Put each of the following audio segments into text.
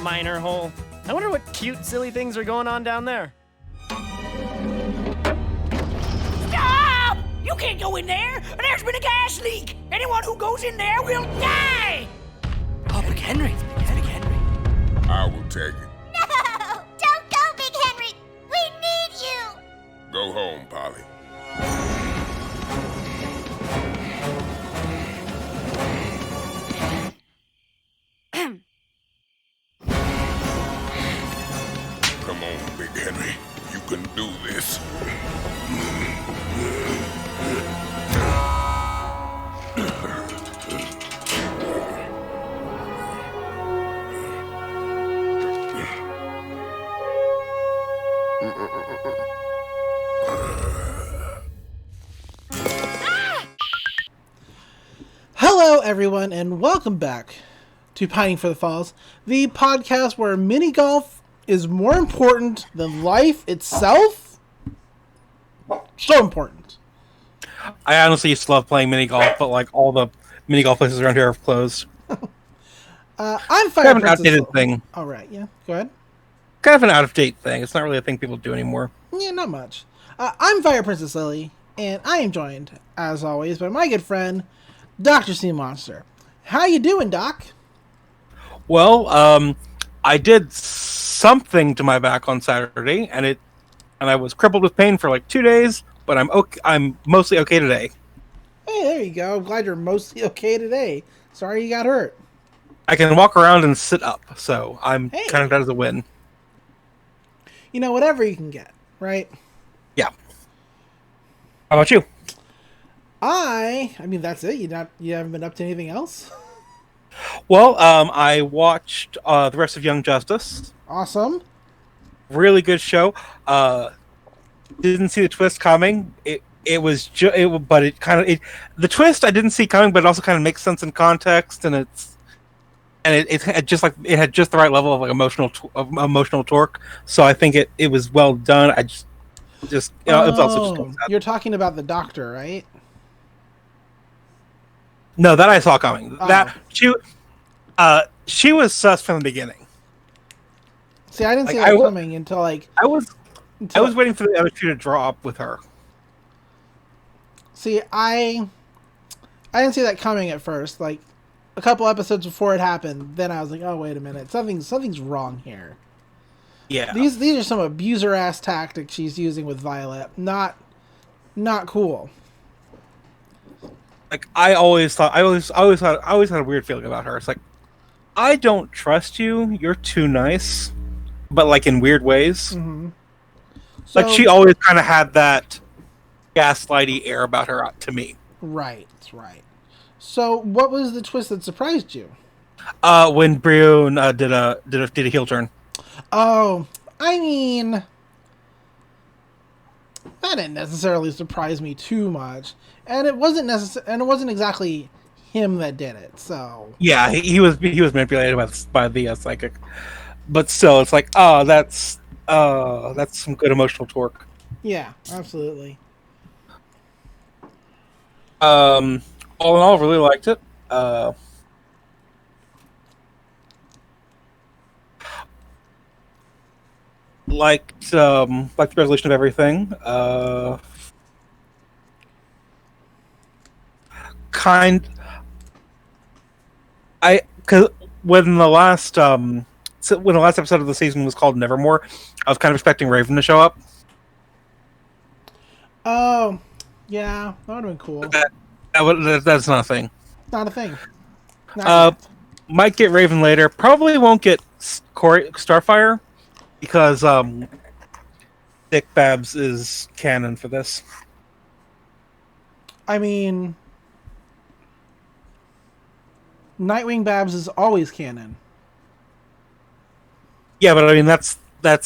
minor hole. I wonder what cute, silly things are going on down there. Stop! You can't go in there! There's been a gas leak! Anyone who goes in there will die! Oh, Big Henry. It's Big Henry. I will take it. No! Don't go, Big Henry! We need you! Go home, Polly. Come on, Big Henry. You can do this. Hello, everyone, and welcome back to Pining for the Falls, the podcast where mini golf is more important than life itself. So important. I honestly used to love playing mini golf, but like all the mini golf places around here have closed. I'm Fire Kind of an Princess. outdated thing. All right, yeah, go ahead. Kind of an out-of-date thing. It's not really a thing people do anymore. Yeah, not much. I'm Fire Princess Lily, and I am joined, as always, by my good friend, Dr. Sea Monster. How you doing, Doc? Well, I did something to my back on Saturday, and I was crippled with pain for like 2 days, but I'm okay. I'm mostly okay today. Hey, there you go. I'm glad you're mostly okay today. Sorry you got hurt. I can walk around and sit up, so I'm Hey. kind of that as a win. You know, whatever you can get, right? Yeah. How about you? I mean, that's it. You haven't been up to anything else? Well, I watched the rest of Young Justice. Awesome. Really good show. Didn't see the twist coming. The twist I didn't see coming, but it also kind of makes sense in context, and it had just the right level of like emotional torque. So I think it was well done. I just it was also just you're talking about the Doctor, right? no, that I saw coming. Oh. That she was sus from the beginning. See, I didn't see Like, that coming until I was waiting for the other two to draw up with her. See, I didn't see that coming at first. Like a couple episodes before it happened, then I was like, "Oh, wait a minute, something's wrong here." Yeah, These are some abuser ass tactics she's using with Violet. Not cool. like I always had a weird feeling about her. It's like I don't trust you. You're too nice, but like in weird ways. Mm-hmm. Like she always kind of had that gaslighty air about her to me. Right. So, what was the twist that surprised you? When Brion did a heel turn. Oh, I mean, that didn't necessarily surprise me too much, and it wasn't exactly him that did it. So Yeah, he was manipulated by the psychic, but still, it's like, oh, that's some good emotional torque. yeah, absolutely. All in all, really liked it. Liked the resolution of everything. Because when the last episode of the season was called Nevermore, I was kind of expecting Raven to show up. Oh, yeah, that would have been cool. That's not a thing. Not a thing. Not yet. Might get Raven later. Probably won't get Starfire because Dick Babs is canon for this. I mean, Nightwing Babs is always canon. Yeah, but I mean that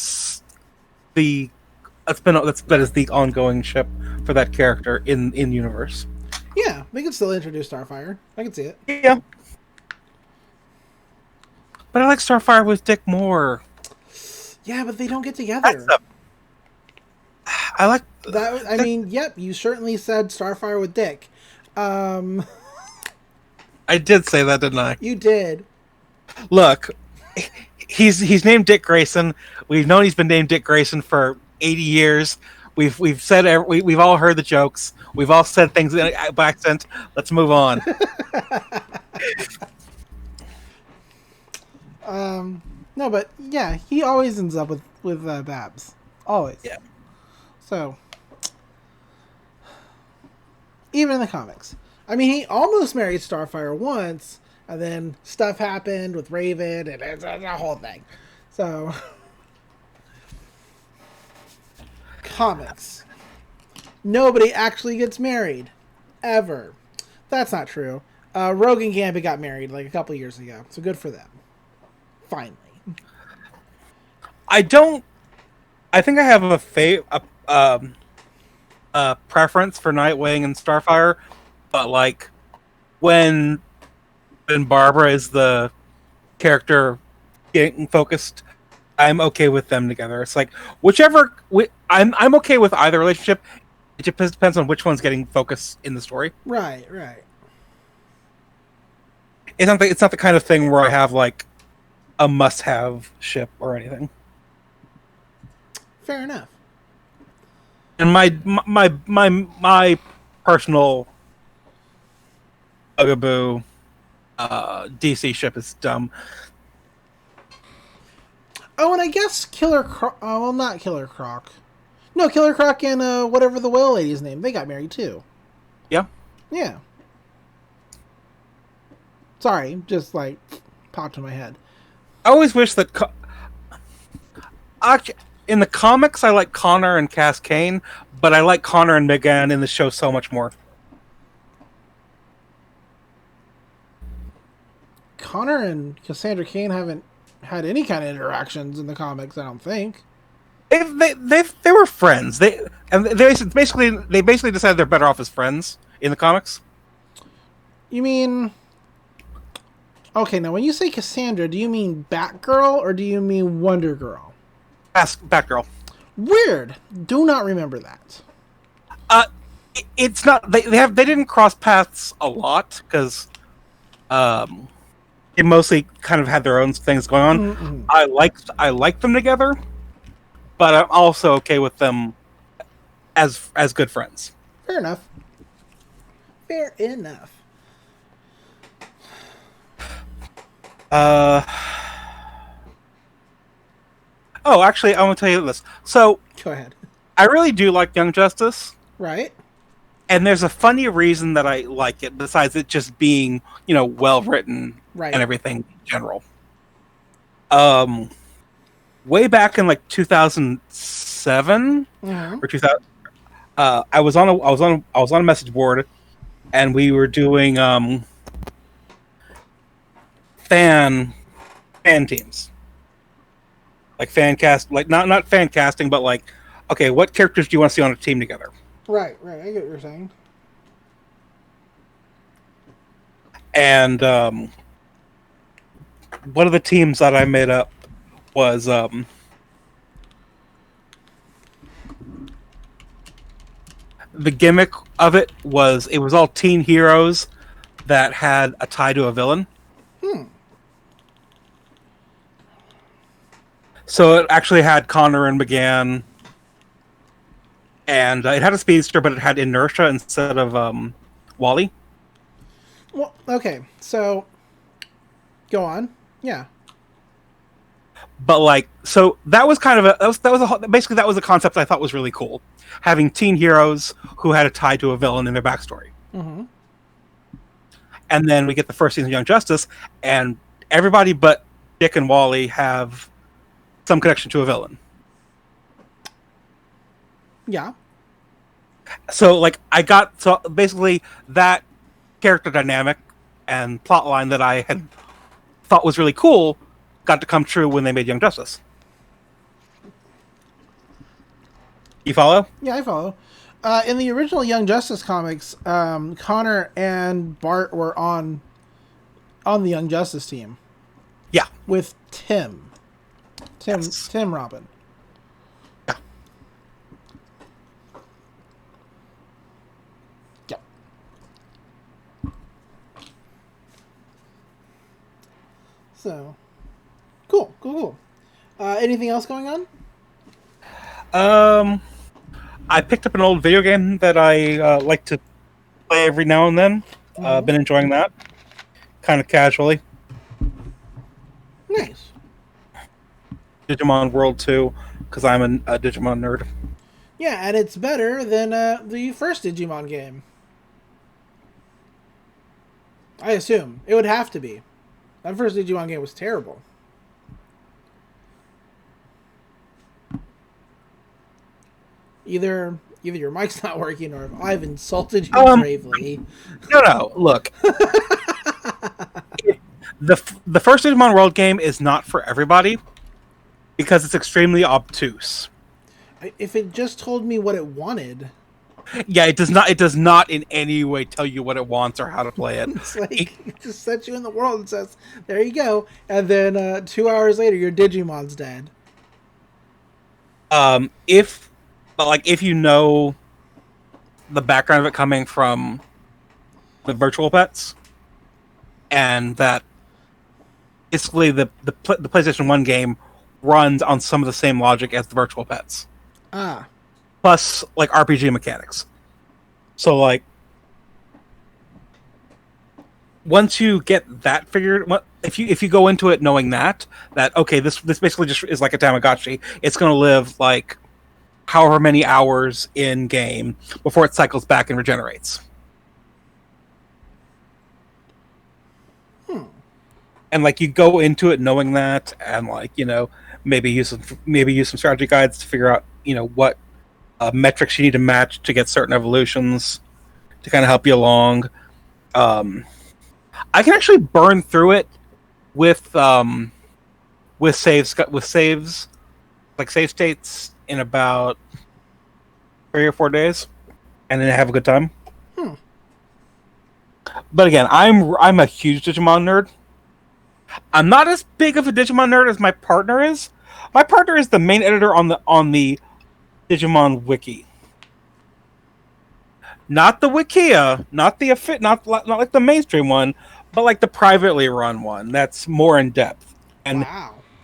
is the ongoing ship for that character in universe. Yeah, they could still introduce Starfire. I can see it. Yeah, but I like Starfire with Dick more. Yeah, but they don't get together. I like that. I mean, yep, you certainly said Starfire with Dick. I did say that, didn't I? You did. Look, he's named Dick Grayson. We've known he's been named Dick Grayson for 80 years. We've said we've all heard the jokes. We've all said things by accent. Let's move on. No, but yeah, he always ends up with Babs. Always. Yeah. So, even in the comics. I mean, he almost married Starfire once, and then stuff happened with Raven, and it's a whole thing. So, comics. Nobody actually gets married. Ever. That's not true. Rogue and Gambit got married like a couple years ago, so good for them. Finally. I think I have a preference for Nightwing and Starfire, but like when Barbara is the character getting focused, I'm okay with them together. It's like whichever. I'm okay with either relationship. It just depends on which one's getting focus in the story. Right. It's not the kind of thing where I have like a must-have ship or anything. Fair enough. And my personal bugaboo DC ship is dumb. Oh, and I guess Killer Croc... well, not Killer Croc. No, Killer Croc and whatever the whale lady's name. They got married, too. Yeah. Yeah. Sorry, just, like, popped in my head. I always wish that... Actually, in the comics, I like Connor and Cass Kane, but I like Connor and Megan in the show so much more. Connor and Cassandra Cain haven't had any kind of interactions in the comics, I don't think. They were friends. They basically decided they're better off as friends in the comics. You mean... Okay, now when you say Cassandra, do you mean Batgirl or do you mean Wonder Girl? Batgirl. Weird. Do not remember that. It's not they didn't cross paths a lot because they mostly kind of had their own things going on. Mm-hmm. I like them together, but I'm also okay with them as good friends. Fair enough. Fair enough. Oh, actually, I want to tell you this. So, go ahead. I really do like Young Justice. Right. And there's a funny reason that I like it, besides it just being, well written and everything in general. Way back in like 2007 or 2000, I was on a message board, and we were doing fan teams, like fan cast, like not fan casting, but like, okay, what characters do you want to see on a team together? Right. I get what you're saying. And one of the teams that I made up was the gimmick of it was all teen heroes that had a tie to a villain. So it actually had Connor and McGann, and it had a speedster, but it had inertia instead of Wally. Well, okay, so go on. Yeah. But like, so that was kind of basically that was a concept I thought was really cool, having teen heroes who had a tie to a villain in their backstory. Mm-hmm. And then we get the first season of Young Justice, and everybody but Dick and Wally have some connection to a villain. Yeah. So like, so basically that character dynamic and plot line that I had thought was really cool got to come true when they made Young Justice. You follow? Yeah, I follow. In the original Young Justice comics, Connor and Bart were on the Young Justice team. Yeah. With Tim Robin. Yeah. Yeah. So, Cool. Anything else going on? I picked up an old video game that I like to play every now and then. Been enjoying that, kind of casually. Nice. Digimon World 2, because I'm a Digimon nerd. Yeah, and it's better than the first Digimon game. I assume. It would have to be. That first Digimon game was terrible. Either your mic's not working or I've insulted you gravely. No, look. The first Digimon World game is not for everybody because it's extremely obtuse. If it just told me what it wanted. Yeah, it does not. It does not in any way tell you what it wants or how to play it. It's like it just sets you in the world and says, "There you go," and then 2 hours later, your Digimon's dead. If you know the background of it coming from the virtual pets, and that basically the PlayStation 1 game runs on some of the same logic as the virtual pets. Ah. Plus, like, RPG mechanics. So, like, once you get that figured, if you go into it knowing that okay, this basically just is like a Tamagotchi. It's going to live like however many hours in game before it cycles back and regenerates. And like you go into it knowing that, and like maybe use some strategy guides to figure out what metrics you need to match to get certain evolutions to kind of help you along. I can actually burn through it with saves like save states in about 3 or 4 days, and then have a good time. But again, I'm a huge Digimon nerd. I'm not as big of a Digimon nerd as my partner is. My partner is the main editor on the Digimon wiki. Not the Wikia, not like the mainstream one, but like the privately run one that's more in depth and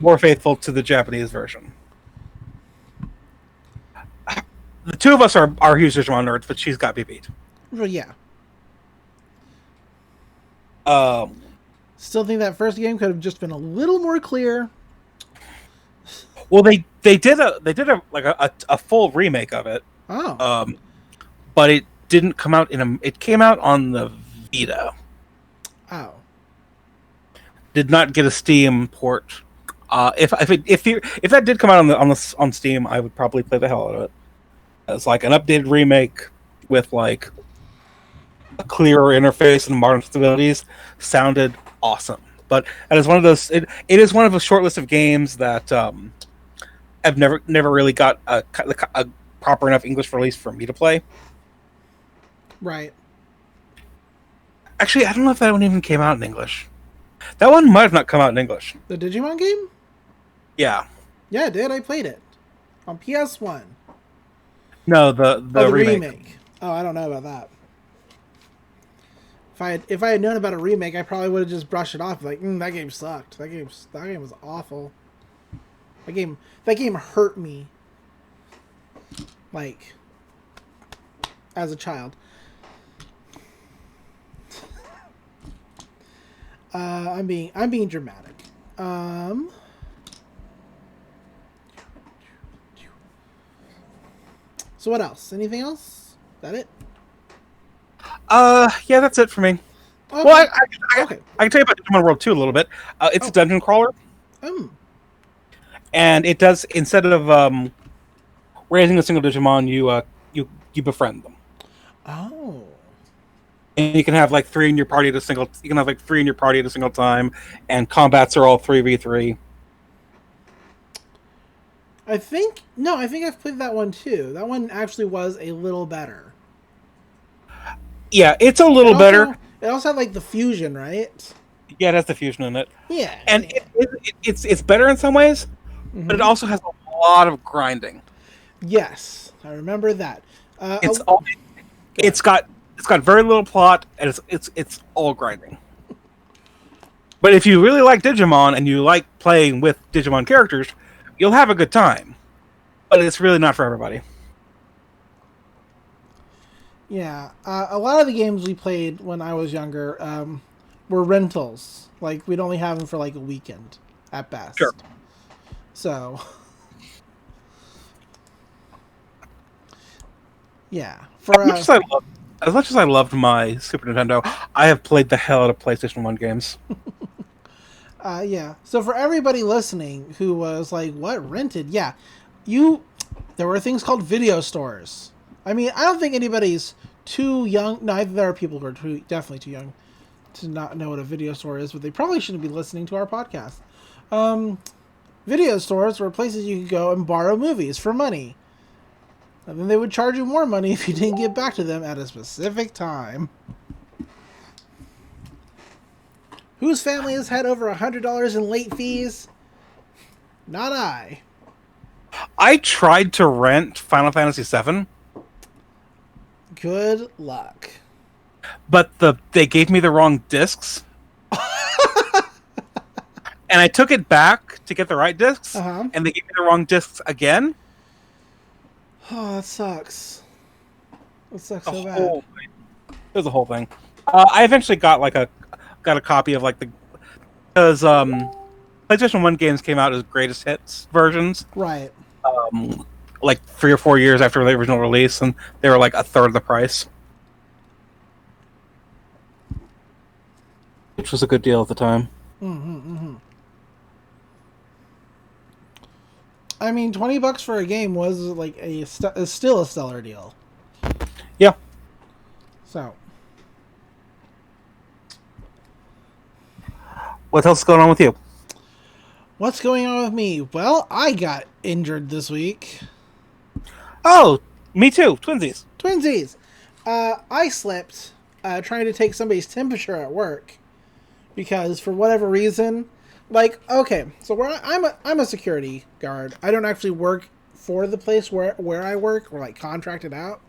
more faithful to the Japanese version. The two of us are huge Digimon nerds, but she's got me beat. Well, yeah. Still think that first game could have just been a little more clear. Well, they did a full remake of it. Oh. But it didn't come out it came out on the Vita. Oh. Did not get a Steam port. If that did come out on Steam, I would probably play the hell out of it. It's like an updated remake with like a clearer interface and modern stabilities. Sounded awesome. But it is one of those. It is one of a short list of games that I've never really got a proper enough English release for me to play. Right. Actually, I don't know if that one even came out in English. That one might have not come out in English. The Digimon game? Yeah. Yeah, it did. I played it on PS1. No, the remake. Oh, I don't know about that. If I had known about a remake, I probably would have just brushed it off. Like, that game sucked. That game was awful. That game hurt me. Like, as a child. I'm being dramatic. So what else? Anything else? Is that it? Yeah, that's it for me. Okay. Well, I can tell you about Digimon World 2 a little bit. It's a dungeon crawler. And it does, instead of raising a single Digimon, you befriend them. Oh. And you can have like 3 in your party at a single. You can have like 3 in your party at a single time, and combats are all 3v3. I think I've played that one too. That one actually was a little better. Yeah, it's a little better. It also had like the fusion, right? Yeah, it has the fusion in it. Yeah, and it's better in some ways, but it also has a lot of grinding. Yes, I remember that. It's got very little plot, and it's all grinding. But if you really like Digimon and you like playing with Digimon characters, you'll have a good time. But it's really not for everybody. Yeah, a lot of the games we played when I was younger were rentals. Like, we'd only have them for like a weekend at best. Sure. So, yeah. As much as I loved my Super Nintendo, I have played the hell out of PlayStation 1 games. Yeah. So for everybody listening who was like, "What, rented?" Yeah, there were things called video stores. I mean, I don't think anybody's too young. No, there are people who are definitely too young to not know what a video store is, but they probably shouldn't be listening to our podcast. Video stores were places you could go and borrow movies for money. And then they would charge you more money if you didn't get back to them at a specific time. Whose family has had over $100 in late fees? Not I. I tried to rent Final Fantasy VII, Good luck. but they gave me the wrong discs. And I took it back to get the right discs, and they gave me the wrong discs again. Oh, that sucks. That sucks so bad. It was a whole thing. I eventually got a copy of because PlayStation 1 games came out as greatest hits versions. Right. Like 3 or 4 years after the original release, and they were like a third of the price. Which was a good deal at the time. I mean, $20 for a game was like is still a stellar deal. Yeah. So, what else is going on with you? what's going on with me? Well, I got injured this week. Oh, me too. Twinsies. Twinsies. I slipped trying to take somebody's temperature at work because for whatever reason, like, okay, so where I'm a security guard. I don't actually work for the place where I work or like contracted out.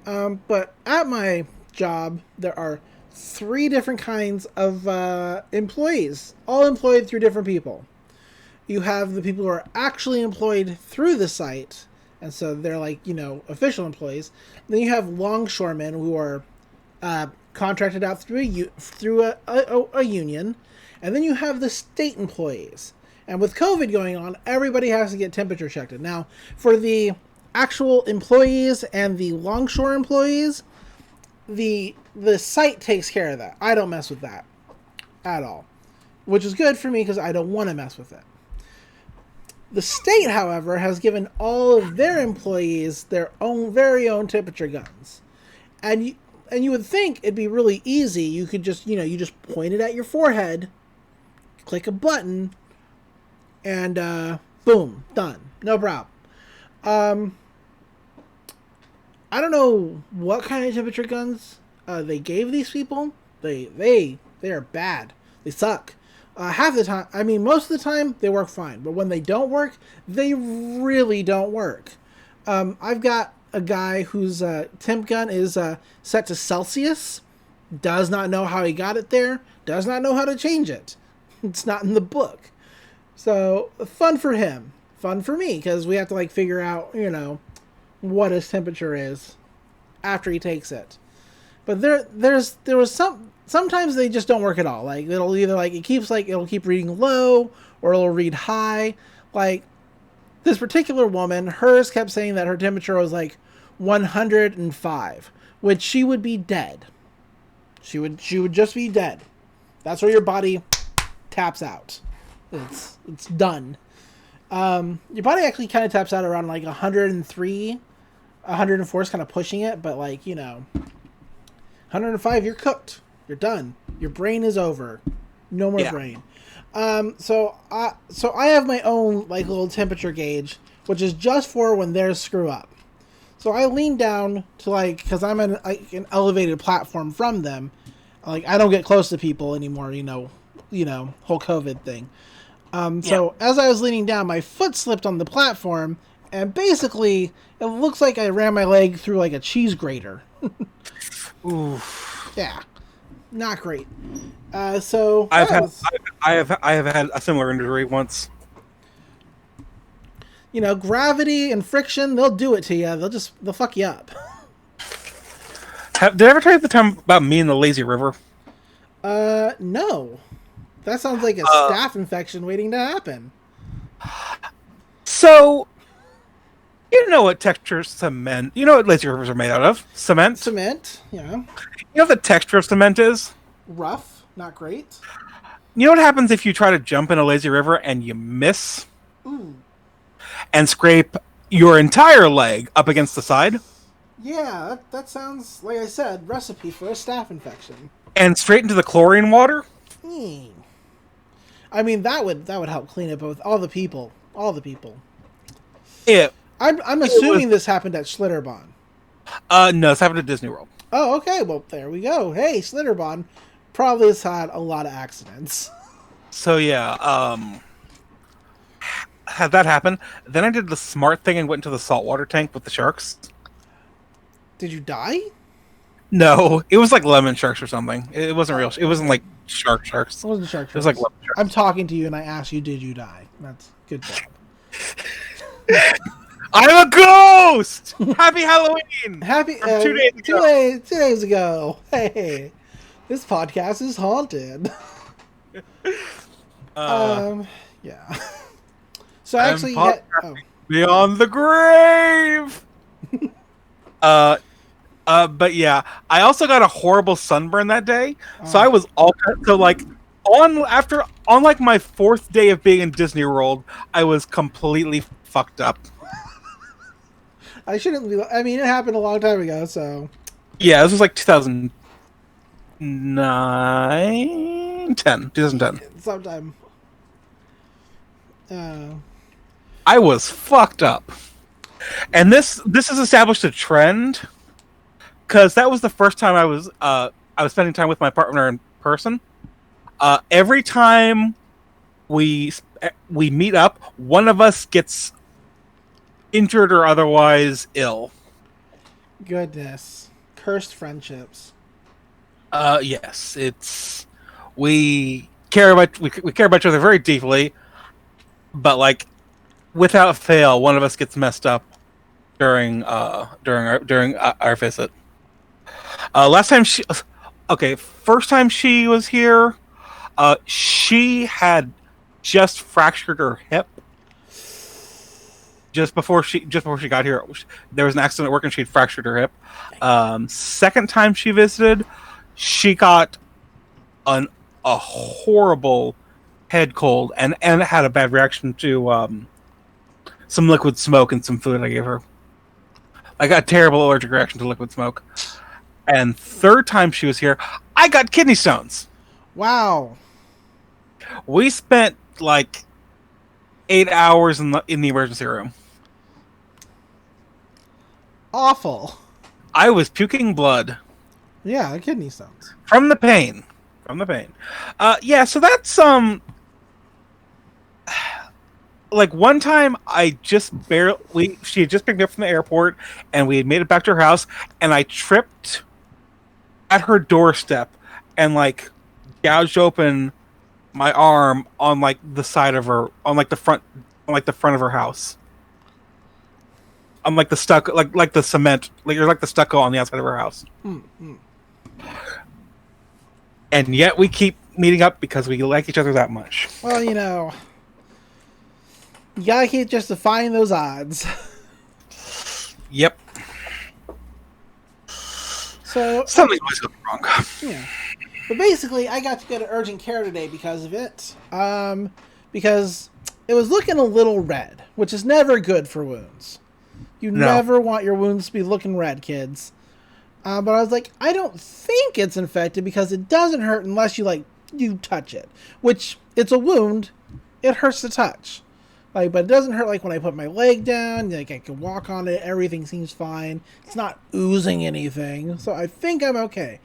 But at my job, there are 3 different kinds of employees, all employed through different people. You have the people who are actually employed through the site, and so they're like, official employees. Then you have longshoremen who are contracted out through a union. And then you have the state employees. And with COVID going on, everybody has to get temperature checked. Now, for the actual employees and the longshore employees, the site takes care of that. I don't mess with that at all. Which is good for me because I don't want to mess with it. The state, however, has given all of their employees their very own temperature guns. And you would think it'd be really easy. You could just, you just point it at your forehead, click a button, and boom, done. No problem. I don't know what kind of temperature guns they gave these people. They are bad. They suck. Half the time, I mean, most of the time, they work fine. But when they don't work, they really don't work. I've got a guy whose temp gun is set to Celsius. Does not know how he got it there. Does not know how to change it. It's not in the book. So, fun for him. Fun for me, because we have to, figure out, what his temperature is after he takes it. But there was sometimes they just don't work at all. Like, it'll either, it'll keep reading low, or it'll read high. Like, this particular woman, hers kept saying that her temperature was, 105, which she would be dead. She would just be dead. That's where your body taps out. It's done. Your body actually kind of taps out around 103, 104 is kind of pushing it, but 105, you're cooked. You're done. Your brain is over. No more brain. So I have my own little temperature gauge, which is just for when theirs screw up. So I lean down to because I'm an elevated platform from them. I don't get close to people anymore. Whole COVID thing. So as I was leaning down, my foot slipped on the platform, and basically it looks like I ran my leg through a cheese grater. Oof. Yeah. not great. So I have had a similar injury once. you know, gravity and friction, they'll do it to you. They'll fuck you up. Did I ever tell you the time about me and the lazy river? No. That sounds like a staph infection waiting to happen. So, you know what texture cement? You know what lazy rivers are made out of? Cement. Cement, yeah. You know what the texture of cement is? Rough, not great. You know what happens if you try to jump in a lazy river and you miss? Ooh. And scrape your entire leg up against the side? Yeah, that sounds, like I said, recipe for a staph infection. And straight into the chlorine water? I mean, that would help clean it both. All the people. It. I'm assuming this happened at Schlitterbahn. No, it's happened at Disney World. Oh, okay. Well, there we go. Hey, Schlitterbahn probably has had a lot of accidents. So yeah, had that happen. Then I did the smart thing and went into the saltwater tank with the sharks. Did you die? No, it was like lemon sharks or something. It wasn't real. It wasn't like sharks. It wasn't shark. It was like lemon sharks. I'm talking to you and I asked you, did you die? That's good job. I'm a ghost! Happy Halloween! Happy From 2 days ago. 2 days ago. Hey, this podcast is haunted. Yeah. So actually, beyond the grave. But yeah, I also got a horrible sunburn that day. So I was on my fourth day of being in Disney World, I was completely fucked up. I shouldn't be. I mean, it happened a long time ago, so. Yeah, this was like 2010. Sometime. I was fucked up, and this has established a trend, because that was the first time I was spending time with my partner in person. Every time we meet up, one of us gets injured or otherwise ill. Goodness, cursed friendships. Yes, we care about each other very deeply, but like without fail, one of us gets messed up during our visit. First time she was here, she had just fractured her hip. Just before she got here, there was an accident at work and she'd fractured her hip. Second time she visited, she got a horrible head cold and had a bad reaction to some liquid smoke and some food I gave her. I got a terrible allergic reaction to liquid smoke. And third time she was here, I got kidney stones. Wow. We spent like 8 hours in the emergency room. Awful. I was puking blood. Yeah, kidney stones. From the pain. Yeah, so that's like one time she had just picked me up from the airport and we had made it back to her house and I tripped at her doorstep and like gouged open my arm on like the side of her the front of her house. I'm like the stucco, like the cement, like you're like the stucco on the outside of her house. And yet we keep meeting up because we like each other that much. Well, you gotta keep justifying those odds. Yep. So something's always going wrong. Yeah. But basically, I got to go to urgent care today because of it. Because it was looking a little red, which is never good for wounds. You never want your wounds to be looking red, kids. But I was like, I don't think it's infected because it doesn't hurt unless you touch it. Which, it's a wound. It hurts to touch. But it doesn't hurt like when I put my leg down. Like I can walk on it. Everything seems fine. It's not oozing anything. So I think I'm okay.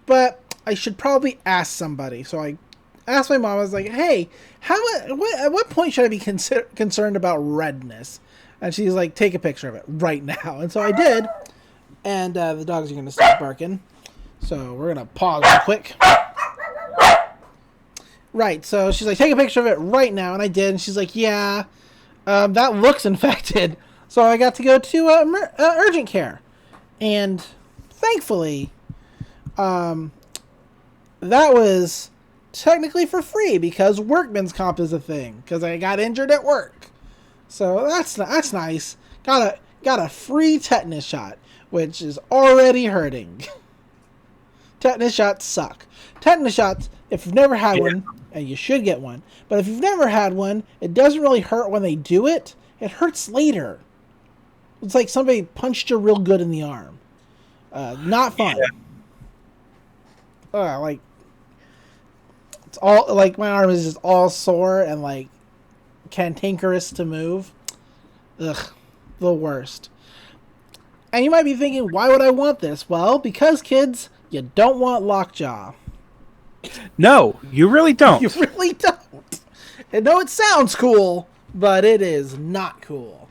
But I should probably ask somebody. So I asked my mom. I was like, hey, at what point should I be concerned about redness? And she's like, take a picture of it right now. And so I did. And the dogs are going to stop barking. So we're gonna pause real quick. Right, so she's like, take a picture of it right now, and I did, and she's like, yeah, that looks infected. So I got to go to urgent care, and thankfully, that was technically for free because workman's comp is a thing because I got injured at work. So that's nice. Got a free tetanus shot, which is already hurting. Tetanus shots suck. Tetanus shots, if you've never had one, and you should get one, but if you've never had one, it doesn't really hurt when they do it. It hurts later. It's like somebody punched you real good in the arm. Not fun. Like, it's all, like, my arm is just all sore and, like, cantankerous to move. Ugh, the worst. And you might be thinking, why would I want this? Well, because, kids, you don't want lockjaw. No, you really don't. You really don't. And no, it sounds cool, but it is not cool.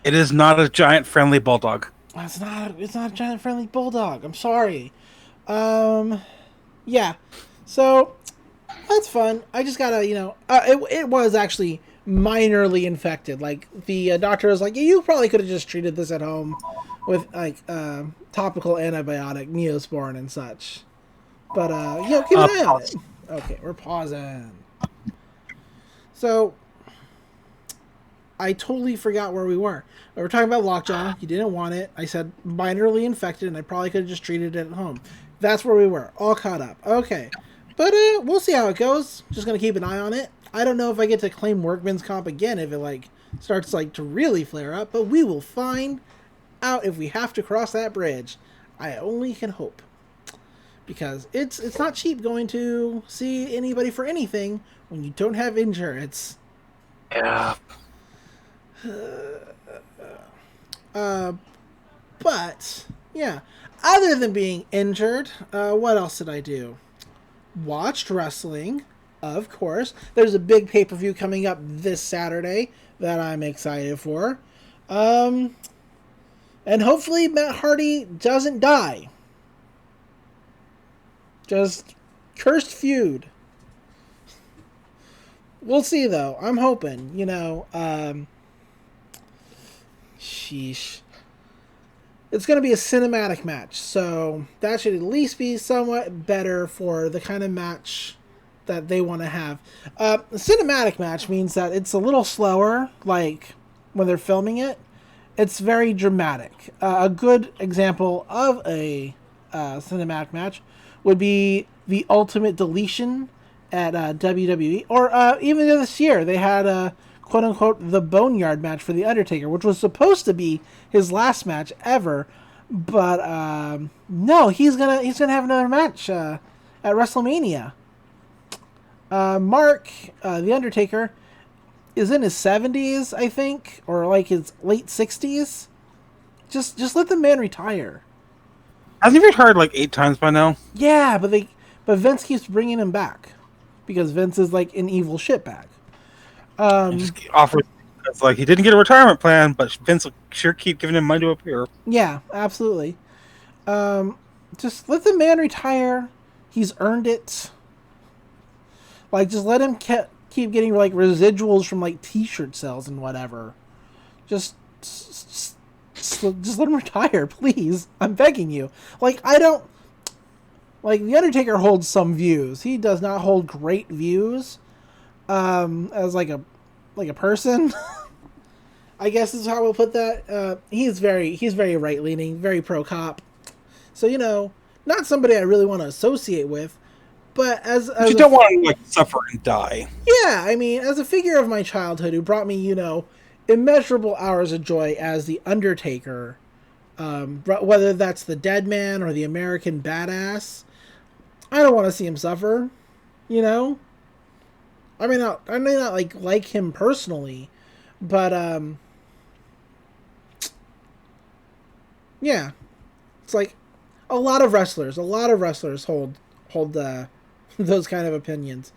It is not a giant friendly bulldog. It's not a giant friendly bulldog. I'm sorry. Yeah. So that's fun. I just gotta, it was actually minorly infected. Like the doctor was like, you probably could have just treated this at home with like topical antibiotic, Neosporin and such. But keep an eye on it. Okay, we're pausing. So I totally forgot where we were. We were talking about lockjaw. You didn't want it. I said minorly infected, and I probably could have just treated it at home. That's where we were. All caught up. Okay. But we'll see how it goes. Just going to keep an eye on it. I don't know if I get to claim workman's comp again if it, starts, to really flare up. But we will find out if we have to cross that bridge. I only can hope. Because it's not cheap going to see anybody for anything when you don't have insurance. Yeah. But, yeah. Other than being injured, what else did I do? Watched wrestling, of course. There's a big pay-per-view coming up this Saturday that I'm excited for. And hopefully Matt Hardy doesn't die. Just cursed feud. We'll see, though. I'm hoping, sheesh. It's going to be a cinematic match, so that should at least be somewhat better for the kind of match that they want to have. A cinematic match means that it's a little slower, like when they're filming it. It's very dramatic. A good example of a cinematic match would be the Ultimate Deletion at WWE, or even this year they had a quote-unquote the Boneyard match for The Undertaker, which was supposed to be his last match ever, but no, he's gonna have another match at WrestleMania. Mark, The Undertaker, is in his 70s, I think, or his late 60s. Just let the man retire. Hasn't he retired 8 times by now? Yeah, but Vince keeps bringing him back because Vince is an evil shitbag. He just offers. It's he didn't get a retirement plan, but Vince will sure keep giving him money to appear. Yeah, absolutely. Just let the man retire. He's earned it. Just let him keep getting residuals from T-shirt sales and whatever. Just let him retire, please. I'm begging you. I don't... The Undertaker holds some views. He does not hold great views. As a person. I guess is how we'll put that. He's very right-leaning, very pro-cop. So, not somebody I really want to associate with. But as you don't want to suffer and die. Yeah, I mean, as a figure of my childhood who brought me, immeasurable hours of joy as the Undertaker, whether that's the Dead Man or the American Badass, I don't want to see him suffer. I may not like him personally, but yeah, it's a lot of wrestlers hold those kind of opinions,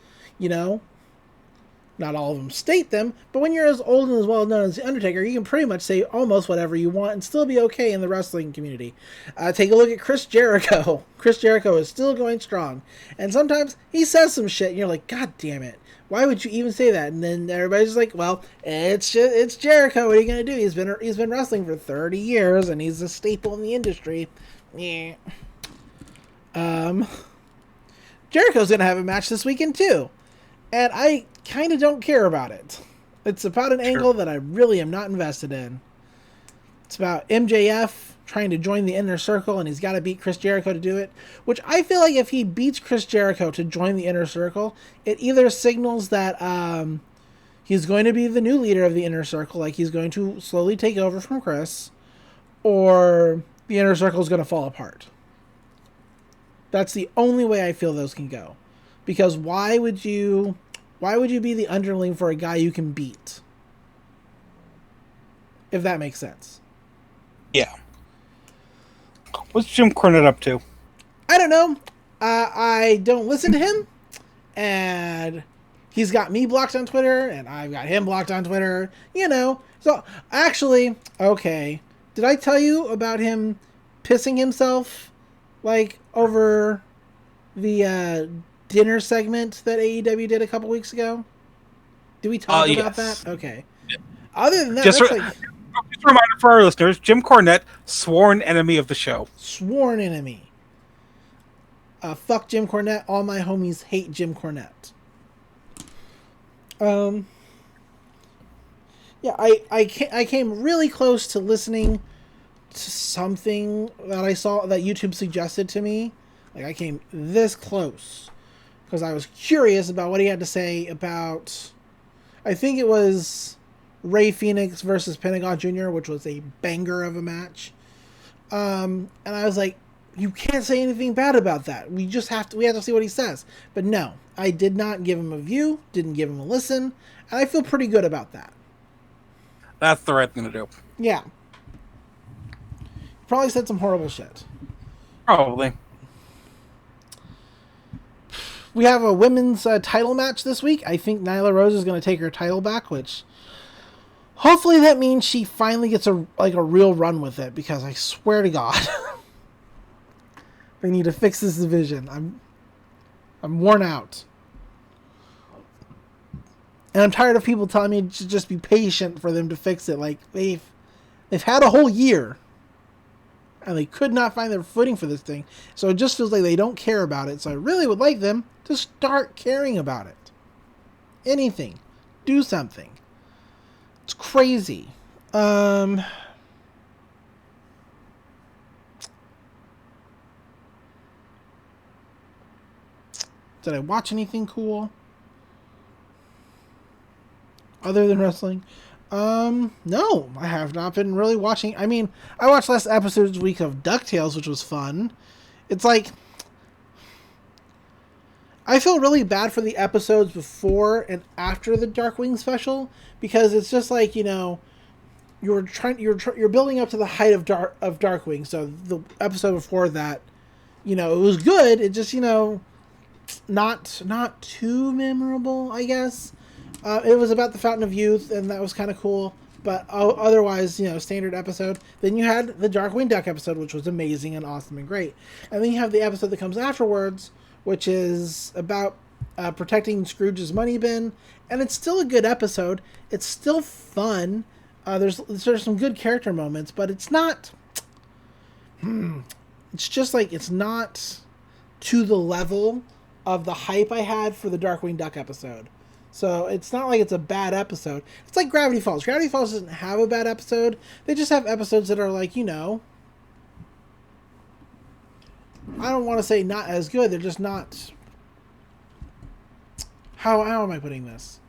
Not all of them state them, but when you're as old and as well known as The Undertaker, you can pretty much say almost whatever you want and still be okay in the wrestling community. Take a look at Chris Jericho. Chris Jericho is still going strong. And sometimes he says some shit and you're like, God damn it. Why would you even say that? And then everybody's like, well, it's Jericho. What are you going to do? He's been wrestling for 30 years and he's a staple in the industry. Yeah. Jericho's going to have a match this weekend too. And I kind of don't care about it. It's about an angle that I really am not invested in. It's about MJF trying to join the Inner Circle, and he's got to beat Chris Jericho to do it. Which I feel like if he beats Chris Jericho to join the Inner Circle, it either signals that he's going to be the new leader of the Inner Circle, like he's going to slowly take over from Chris, or the Inner Circle is going to fall apart. That's the only way I feel those can go. Because why would you be the underling for a guy you can beat? If that makes sense. Yeah. What's Jim Cornette up to? I don't know. I don't listen to him. And he's got me blocked on Twitter. And I've got him blocked on Twitter. You know. So, actually, okay. Did I tell you about him pissing himself? Like, over the dinner segment that AEW did a couple weeks ago? Did we talk about that? Okay. Yeah. Other than that, just a reminder for our listeners, Jim Cornette, sworn enemy of the show. Sworn enemy. Fuck Jim Cornette. All my homies hate Jim Cornette. Yeah, I came really close to listening to something that I saw that YouTube suggested to me. Like, I came this close. Because I was curious about what he had to say about, I think it was Rey Fenix versus Pentagon Jr., which was a banger of a match. And I was like, you can't say anything bad about that. We have to see what he says. But no, I did not give him a view, didn't give him a listen, and I feel pretty good about that. That's the right thing to do. Yeah. Probably said some horrible shit. Probably. We have a women's title match this week. I think Nyla Rose is going to take her title back, which hopefully that means she finally gets a real run with it, because I swear to God, they need to fix this division. I'm worn out. And I'm tired of people telling me to just be patient for them to fix it. Like, they've had a whole year and they could not find their footing for this thing. So it just feels like they don't care about it. So I really would like them to start caring about it. Anything. Do something. It's crazy. Did I watch anything cool other than wrestling? No, I have not been really watching. I mean, I watched last episode's week of DuckTales, which was fun. It's like, I feel really bad for the episodes before and after the Darkwing special, because it's just like, you know, you're building up to the height of Darkwing. So the episode before that, you know, it was good. It just, you know, not too memorable, I guess. It was about the Fountain of Youth, and that was kind of cool. But otherwise, you know, standard episode. Then you had the Darkwing Duck episode, which was amazing and awesome and great. And then you have the episode that comes afterwards, which is about protecting Scrooge's money bin. And it's still a good episode. It's still fun. There's some good character moments, but it's not... It's just like, it's not to the level of the hype I had for the Darkwing Duck episode. So it's not like it's a bad episode. It's like Gravity Falls. Gravity Falls doesn't have a bad episode. They just have episodes that are like, you know, I don't want to say not as good. They're just not... How am I putting this?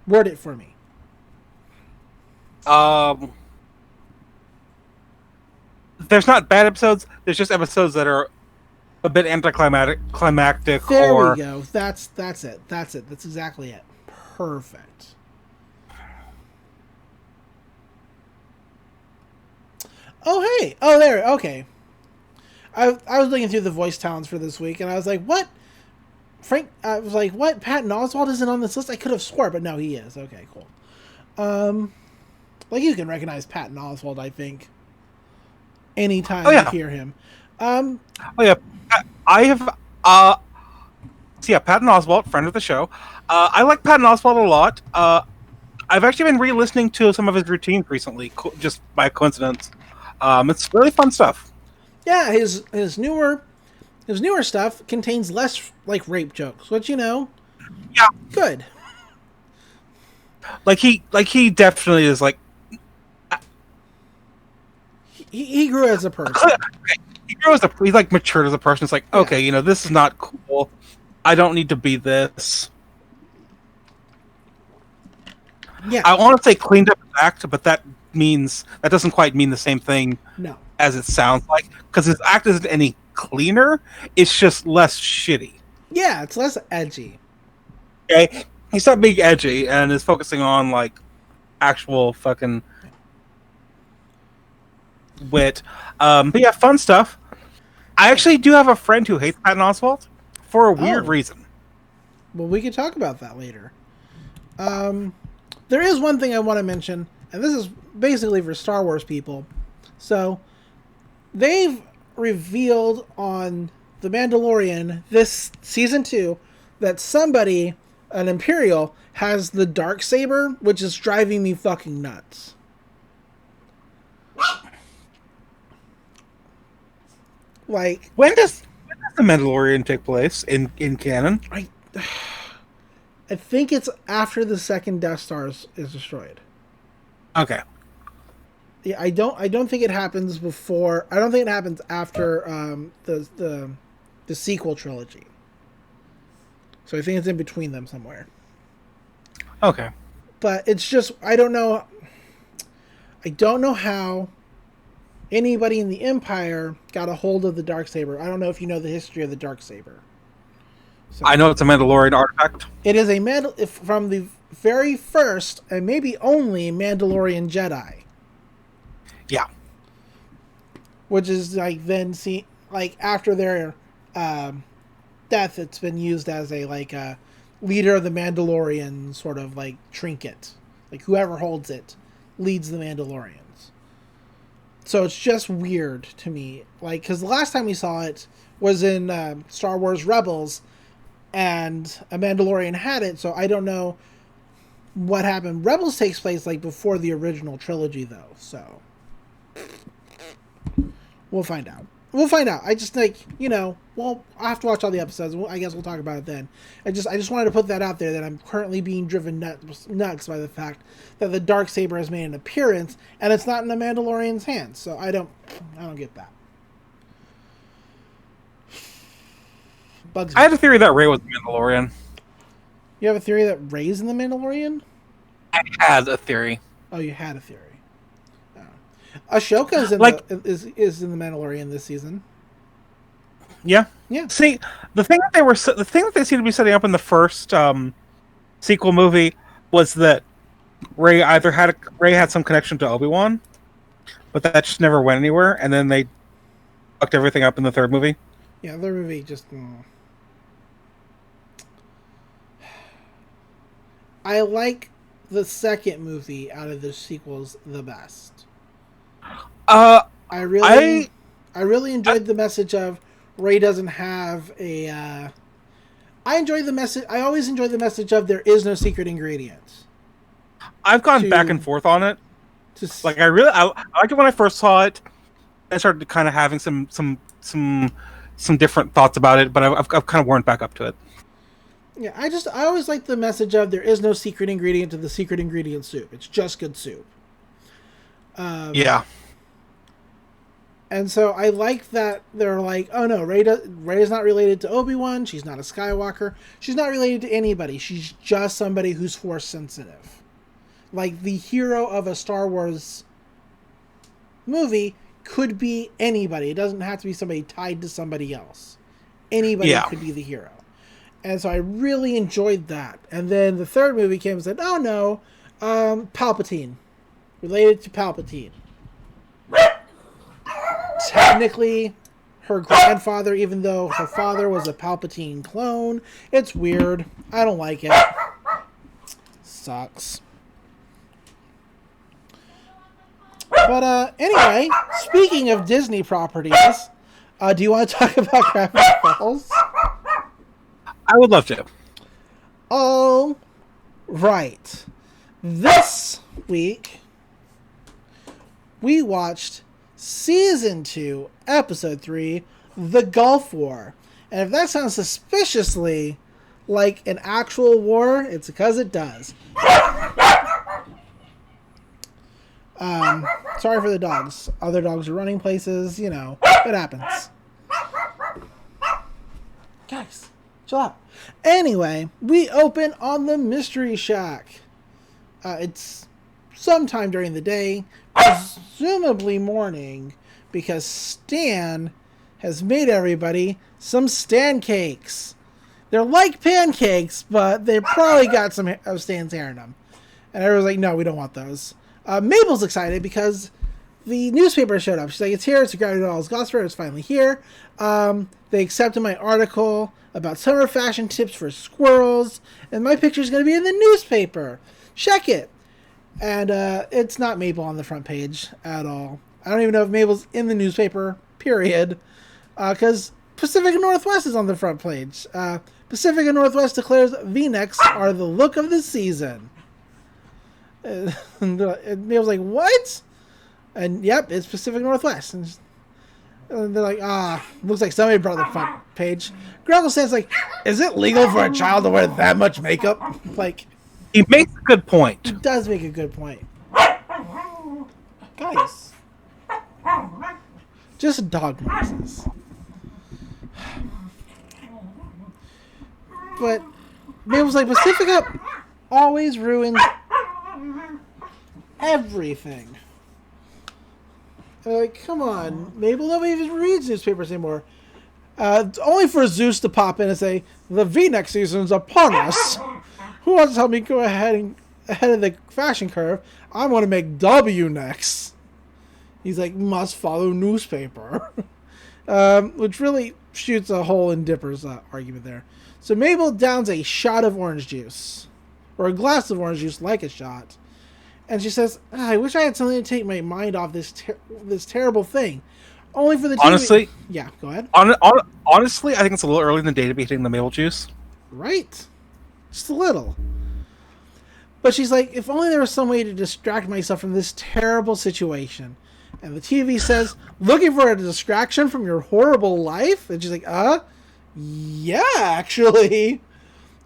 Word it for me. There's not bad episodes. There's just episodes that are a bit climactic. There we go. That's it. That's exactly it. Perfect. Oh, hey. Oh, there. Okay. I was looking through the voice talents for this week, and I was like, what Frank, I was like, what? Patton Oswalt isn't on this list? I could have swore, but no, he is. Okay, cool. Like, you can recognize Patton Oswalt, I think, anytime you hear him. Oh, yeah. I have, so yeah, Patton Oswalt, friend of the show. I like Patton Oswalt a lot. I've actually been re-listening to some of his routines recently, just by coincidence. It's really fun stuff. Yeah, his newer stuff contains less like rape jokes, which yeah, good. Like he definitely is like he grew as a person. He's like matured as a person. It's like, okay, this is not cool. I don't need to be this. Yeah, I want to say cleaned up his act, but that doesn't quite mean the same thing. No, as it sounds like, because his act isn't any cleaner. It's just less shitty. Yeah, it's less edgy. Okay, he's not being edgy and is focusing on like actual fucking wit. But yeah, fun stuff. I actually do have a friend who hates Patton Oswalt for a weird reason. Well, we could talk about that later. There is one thing I want to mention, and this is basically for Star Wars people. So, they've revealed on The Mandalorian, this season 2, that somebody, an Imperial, has the Darksaber, which is driving me fucking nuts. Like, when does The Mandalorian take place in canon? I think it's after the second Death Star is destroyed. Okay. Yeah, I don't think it happens before. I don't think it happens after the sequel trilogy. So I think it's in between them somewhere. Okay. But it's just I don't know how anybody in the Empire got a hold of the Darksaber. I don't know if you know the history of the Darksaber. So, I know it's a Mandalorian artifact. It is from the very first and maybe only Mandalorian Jedi. Yeah. Which is like then after their death, it's been used as a leader of the Mandalorian sort of like trinket. Like whoever holds it leads the Mandalorians. So it's just weird to me. Like, because the last time we saw it was in Star Wars Rebels, and a Mandalorian had it, so I don't know what happened. Rebels takes place like before the original trilogy, though, so we'll find out. I just I'll have to watch all the episodes. I guess we'll talk about it then. I just wanted to put that out there that I'm currently being driven nuts by the fact that the Darksaber has made an appearance and it's not in the Mandalorian's hands. So I don't get that. I had a theory that Rey was the Mandalorian. You have a theory that Rey's in the Mandalorian? I had a theory. Oh, you had a theory. Oh. Ashoka's is in the Mandalorian this season. Yeah. Yeah. See, the thing that they seem to be setting up in the first sequel movie was that Rey had some connection to Obi-Wan, but that just never went anywhere, and then they fucked everything up in the third movie. Yeah, the third movie just. I like the second movie out of the sequels the best. I really enjoyed the message of Rey doesn't have a. I always enjoy the message of there is no secret ingredient. I've gone back and forth on it. I liked it when I first saw it. I started kind of having some different thoughts about it, but I've kind of worn back up to it. Yeah, I always like the message of there is no secret ingredient to the secret ingredient soup. It's just good soup. Yeah. And so I like that they're like, oh no, Rey is not related to Obi-Wan. She's not a Skywalker. She's not related to anybody. She's just somebody who's Force sensitive. Like the hero of a Star Wars movie could be anybody. It doesn't have to be somebody tied to somebody else. Anybody could be the hero. And so I really enjoyed that. And then the third movie came and said, oh no, Palpatine. Related to Palpatine. Technically, her grandfather, even though her father was a Palpatine clone. It's weird. I don't like it. Sucks. But anyway, speaking of Disney properties, do you want to talk about Gravity Falls? I would love to. All right. This week, we watched Season 2, Episode 3, The Gulf War. And if that sounds suspiciously like an actual war, it's because it does. Sorry for the dogs. Other dogs are running places, you know, it happens. Guys, chill out. Anyway, we open on the Mystery Shack. It's sometime during the day, presumably morning, because Stan has made everybody some Stan cakes. They're like pancakes, but they probably got some of Stan's hair in them. And everyone's like, no, we don't want those. Mabel's excited because the newspaper showed up. She's like, it's here. It's a Gravity Falls Gospel. It's finally here. They accepted my article about summer fashion tips for squirrels, and my picture's going to be in the newspaper. Check it. And it's not Mable on the front page at all. I don't even know if Mabel's in the newspaper, period, because Pacifica Northwest is on the front page. Pacifica Northwest declares V-necks are the look of the season. And Mabel's like, what? And yep, it's Pacific Northwest. And they're like, looks like somebody brought the front page. Grunkle says, like, is it legal for a child to wear that much makeup? Like, He makes a good point. he does make a good point. Guys. Just dog noises. But Mabel's like, Pacifica always ruins everything. They're like, come on, Mabel, nobody even reads newspapers anymore. Only for Zeus to pop in and say, the V-neck season's upon us. Who wants to help me go ahead of the fashion curve? I want to make W-necks. He's like, must follow newspaper. Which really shoots a hole in Dipper's argument there. So Mabel downs a shot of orange juice. Or a glass of orange juice, like a shot. And she says, I wish I had something to take my mind off this terrible thing. Only for the TV. Honestly? Yeah, go ahead. Honestly, I think it's a little early in the day to be hitting the Mable juice. Right. Just a little. But she's like, if only there was some way to distract myself from this terrible situation. And the TV says, looking for a distraction from your horrible life? And she's like, yeah, actually.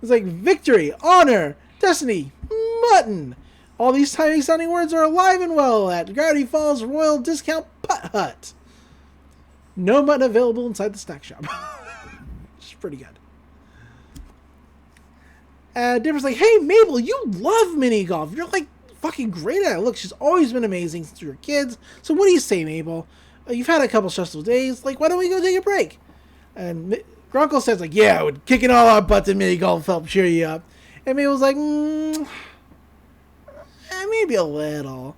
It's like victory, honor, destiny, mutton. All these tiny sounding words are alive and well at Gravity Falls Royal Discount Putt Hut. No mutton available inside the snack shop. Which is pretty good. Dipper's like, hey, Mabel, you love mini golf. You're like fucking great at it. Look, she's always been amazing since we were kids. So what do you say, Mabel? You've had a couple stressful days. Like, why don't we go take a break? And Grunkle says, like, yeah, would kicking all our butts in mini golf help cheer you up. And Mabel's like, maybe a little.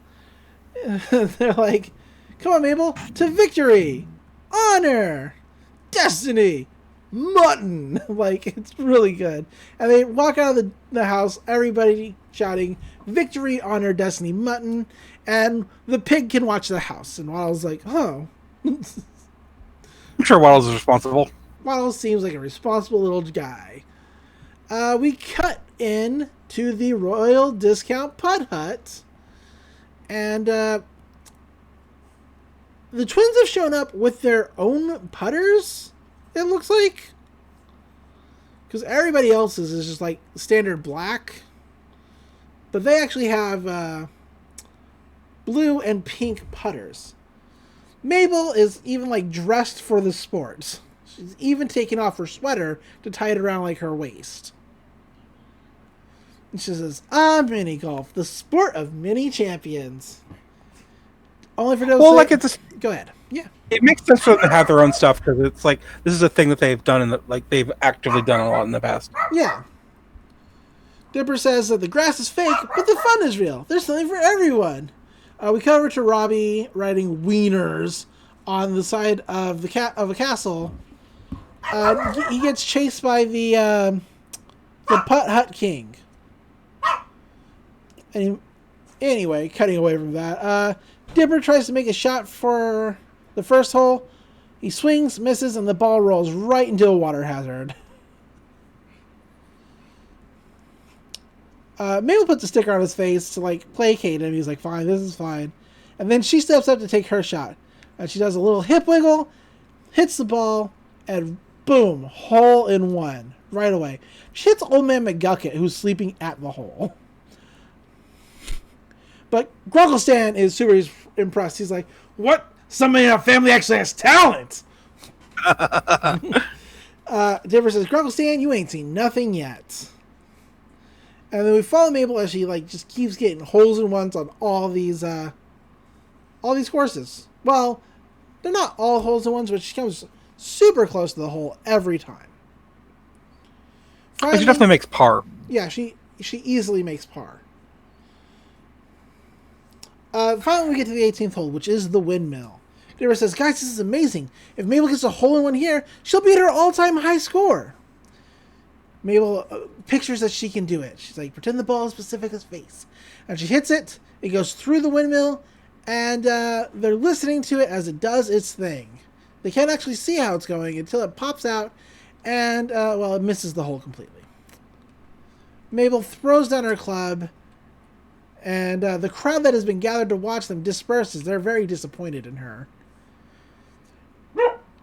They're like, come on, Mabel, to victory, honor, destiny, mutton. Like, it's really good. And they walk out of the house, everybody shouting, victory, honor, destiny, mutton. And the pig can watch the house. And Waddle's like, oh. I'm sure Waddles is responsible. Waddle seems like a responsible little guy. We cut in to the Royal Discount Putt Hut. And the twins have shown up with their own putters, it looks like. Because everybody else's is just like standard black. But they actually have blue and pink putters. Mabel is even like dressed for the sport. She's even taken off her sweater to tie it around like her waist. And she says, mini golf, the sport of mini champions. Only for those. Well, like it's go ahead. Yeah. It makes sense for them to have their own stuff because it's like this is a thing that they've done and like they've actively done a lot in the past. Yeah. Dipper says that the grass is fake, but the fun is real. There's something for everyone. We cut over to Robbie riding wieners on the side of a castle. He gets chased by the Putt Hut King. Anyway, cutting away from that, Dipper tries to make a shot for the first hole. He swings, misses, and the ball rolls right into a water hazard. Mabel puts a sticker on his face to like placate him. He's like, "Fine, this is fine." And then she steps up to take her shot. And she does a little hip wiggle, hits the ball, and boom, hole in one right away. She hits Old Man McGucket, who's sleeping at the hole. But Grogglestan is super impressed. He's like, "What? Somebody in our family actually has talent." Dipper says, "Grogglestan, you ain't seen nothing yet." And then we follow Mabel as she like just keeps getting holes in ones on all these courses. Well, they're not all holes in ones, but she comes super close to the hole every time. Finally, she definitely makes par. Yeah, she easily makes par. Finally, we get to the 18th hole, which is the windmill. Dipper says, "Guys, this is amazing. If Mabel gets a hole in one here, she'll beat her all-time high score." Mabel pictures that she can do it. She's like, "Pretend the ball is Pacifica's face." And she hits it. It goes through the windmill. And they're listening to it as it does its thing. They can't actually see how it's going until it pops out. And, it misses the hole completely. Mabel throws down her club. And the crowd that has been gathered to watch them disperses. They're very disappointed in her.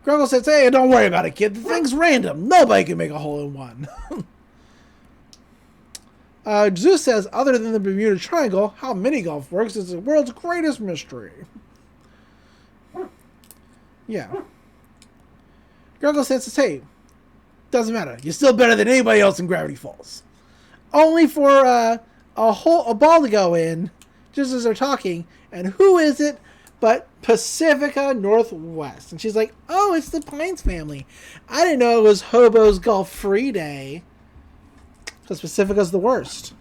Groggle says, "Hey, don't worry about it, kid. The thing's random. Nobody can make a hole in one." Zeus says, "Other than the Bermuda Triangle, how mini golf works is the world's greatest mystery." Yeah. Groggle says, "Hey, doesn't matter. You're still better than anybody else in Gravity Falls." Only for a ball to go in, just as they're talking. And who is it but Pacifica Northwest? And she's like, "Oh, it's the Pines family. I didn't know it was Hobo's Golf Free Day." Because Pacifica's the worst.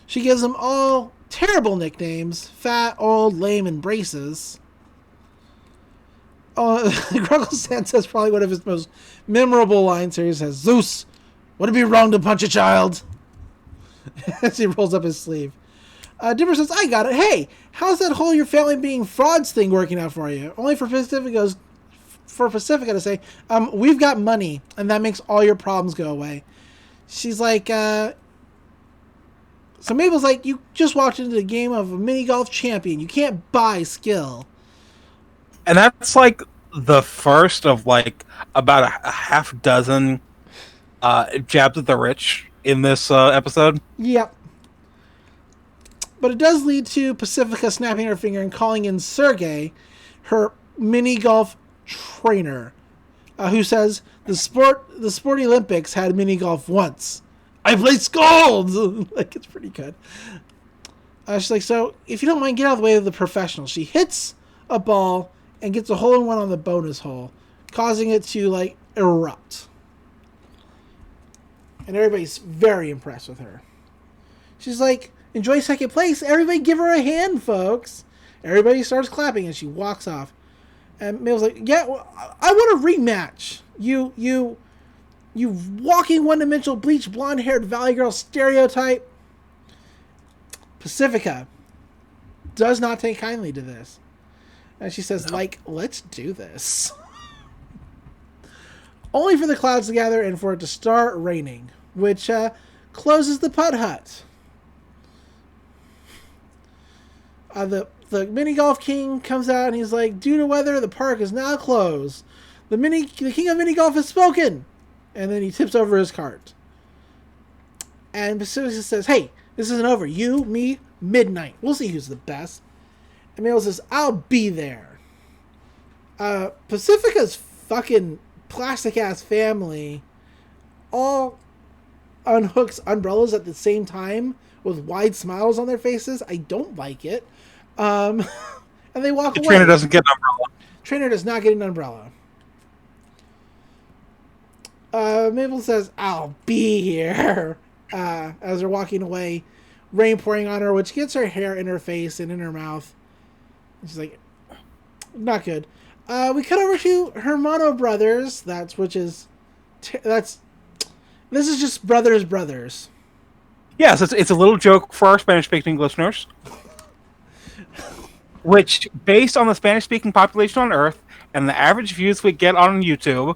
She gives them all terrible nicknames. Fat, old, lame, and braces. Grogglestan says probably one of his most memorable lines here. He says, "Zeus, would it be wrong to punch a child?" As he rolls up his sleeve. Dipper says, "I got it. Hey, how's that whole your family being frauds thing working out for you?" Only for Pacifica to say, "We've got money, and that makes all your problems go away." She's like, so Mabel's like, "You just walked into the game of a mini golf champion. You can't buy skill." And that's like the first of like about a half dozen jabs at the rich in this episode. Yep. But it does lead to Pacifica snapping her finger and calling in Sergey, her mini golf trainer, who says the Sporty Olympics had mini golf once. I played Scald! Like, it's pretty good. She's like, "So, if you don't mind, get out of the way of the professional." She hits a ball and gets a hole in one on the bonus hole, causing it to, like, erupt. And everybody's very impressed with her. She's like, "Enjoy second place. Everybody give her a hand, folks." Everybody starts clapping and she walks off. And Mabel's like, "Yeah, well, I want a rematch. You walking one-dimensional bleached blonde-haired Valley Girl stereotype." Pacifica does not take kindly to this. And she says, "Let's do this." Only for the clouds to gather and for it to start raining, which closes the putt hut. The mini golf king comes out and he's like, "Due to weather, the park is now closed. The king of mini golf has spoken." And then he tips over his cart. And Pacifica says, "Hey, this isn't over. You, me, midnight. We'll see who's the best." And Mabel says, "I'll be there." Pacifica's fucking plastic-ass family all unhooks umbrellas at the same time with wide smiles on their faces. I don't like it. And they walk away. Trainer doesn't get an umbrella. Trainer does not get an umbrella. Mabel says, "I'll be here," as they're walking away, rain pouring on her, which gets her hair in her face and in her mouth. She's like, not good. We cut over to Hermano Brothers. This is just brothers. Yes, it's a little joke for our Spanish-speaking listeners. Which, based on the Spanish-speaking population on Earth and the average views we get on YouTube,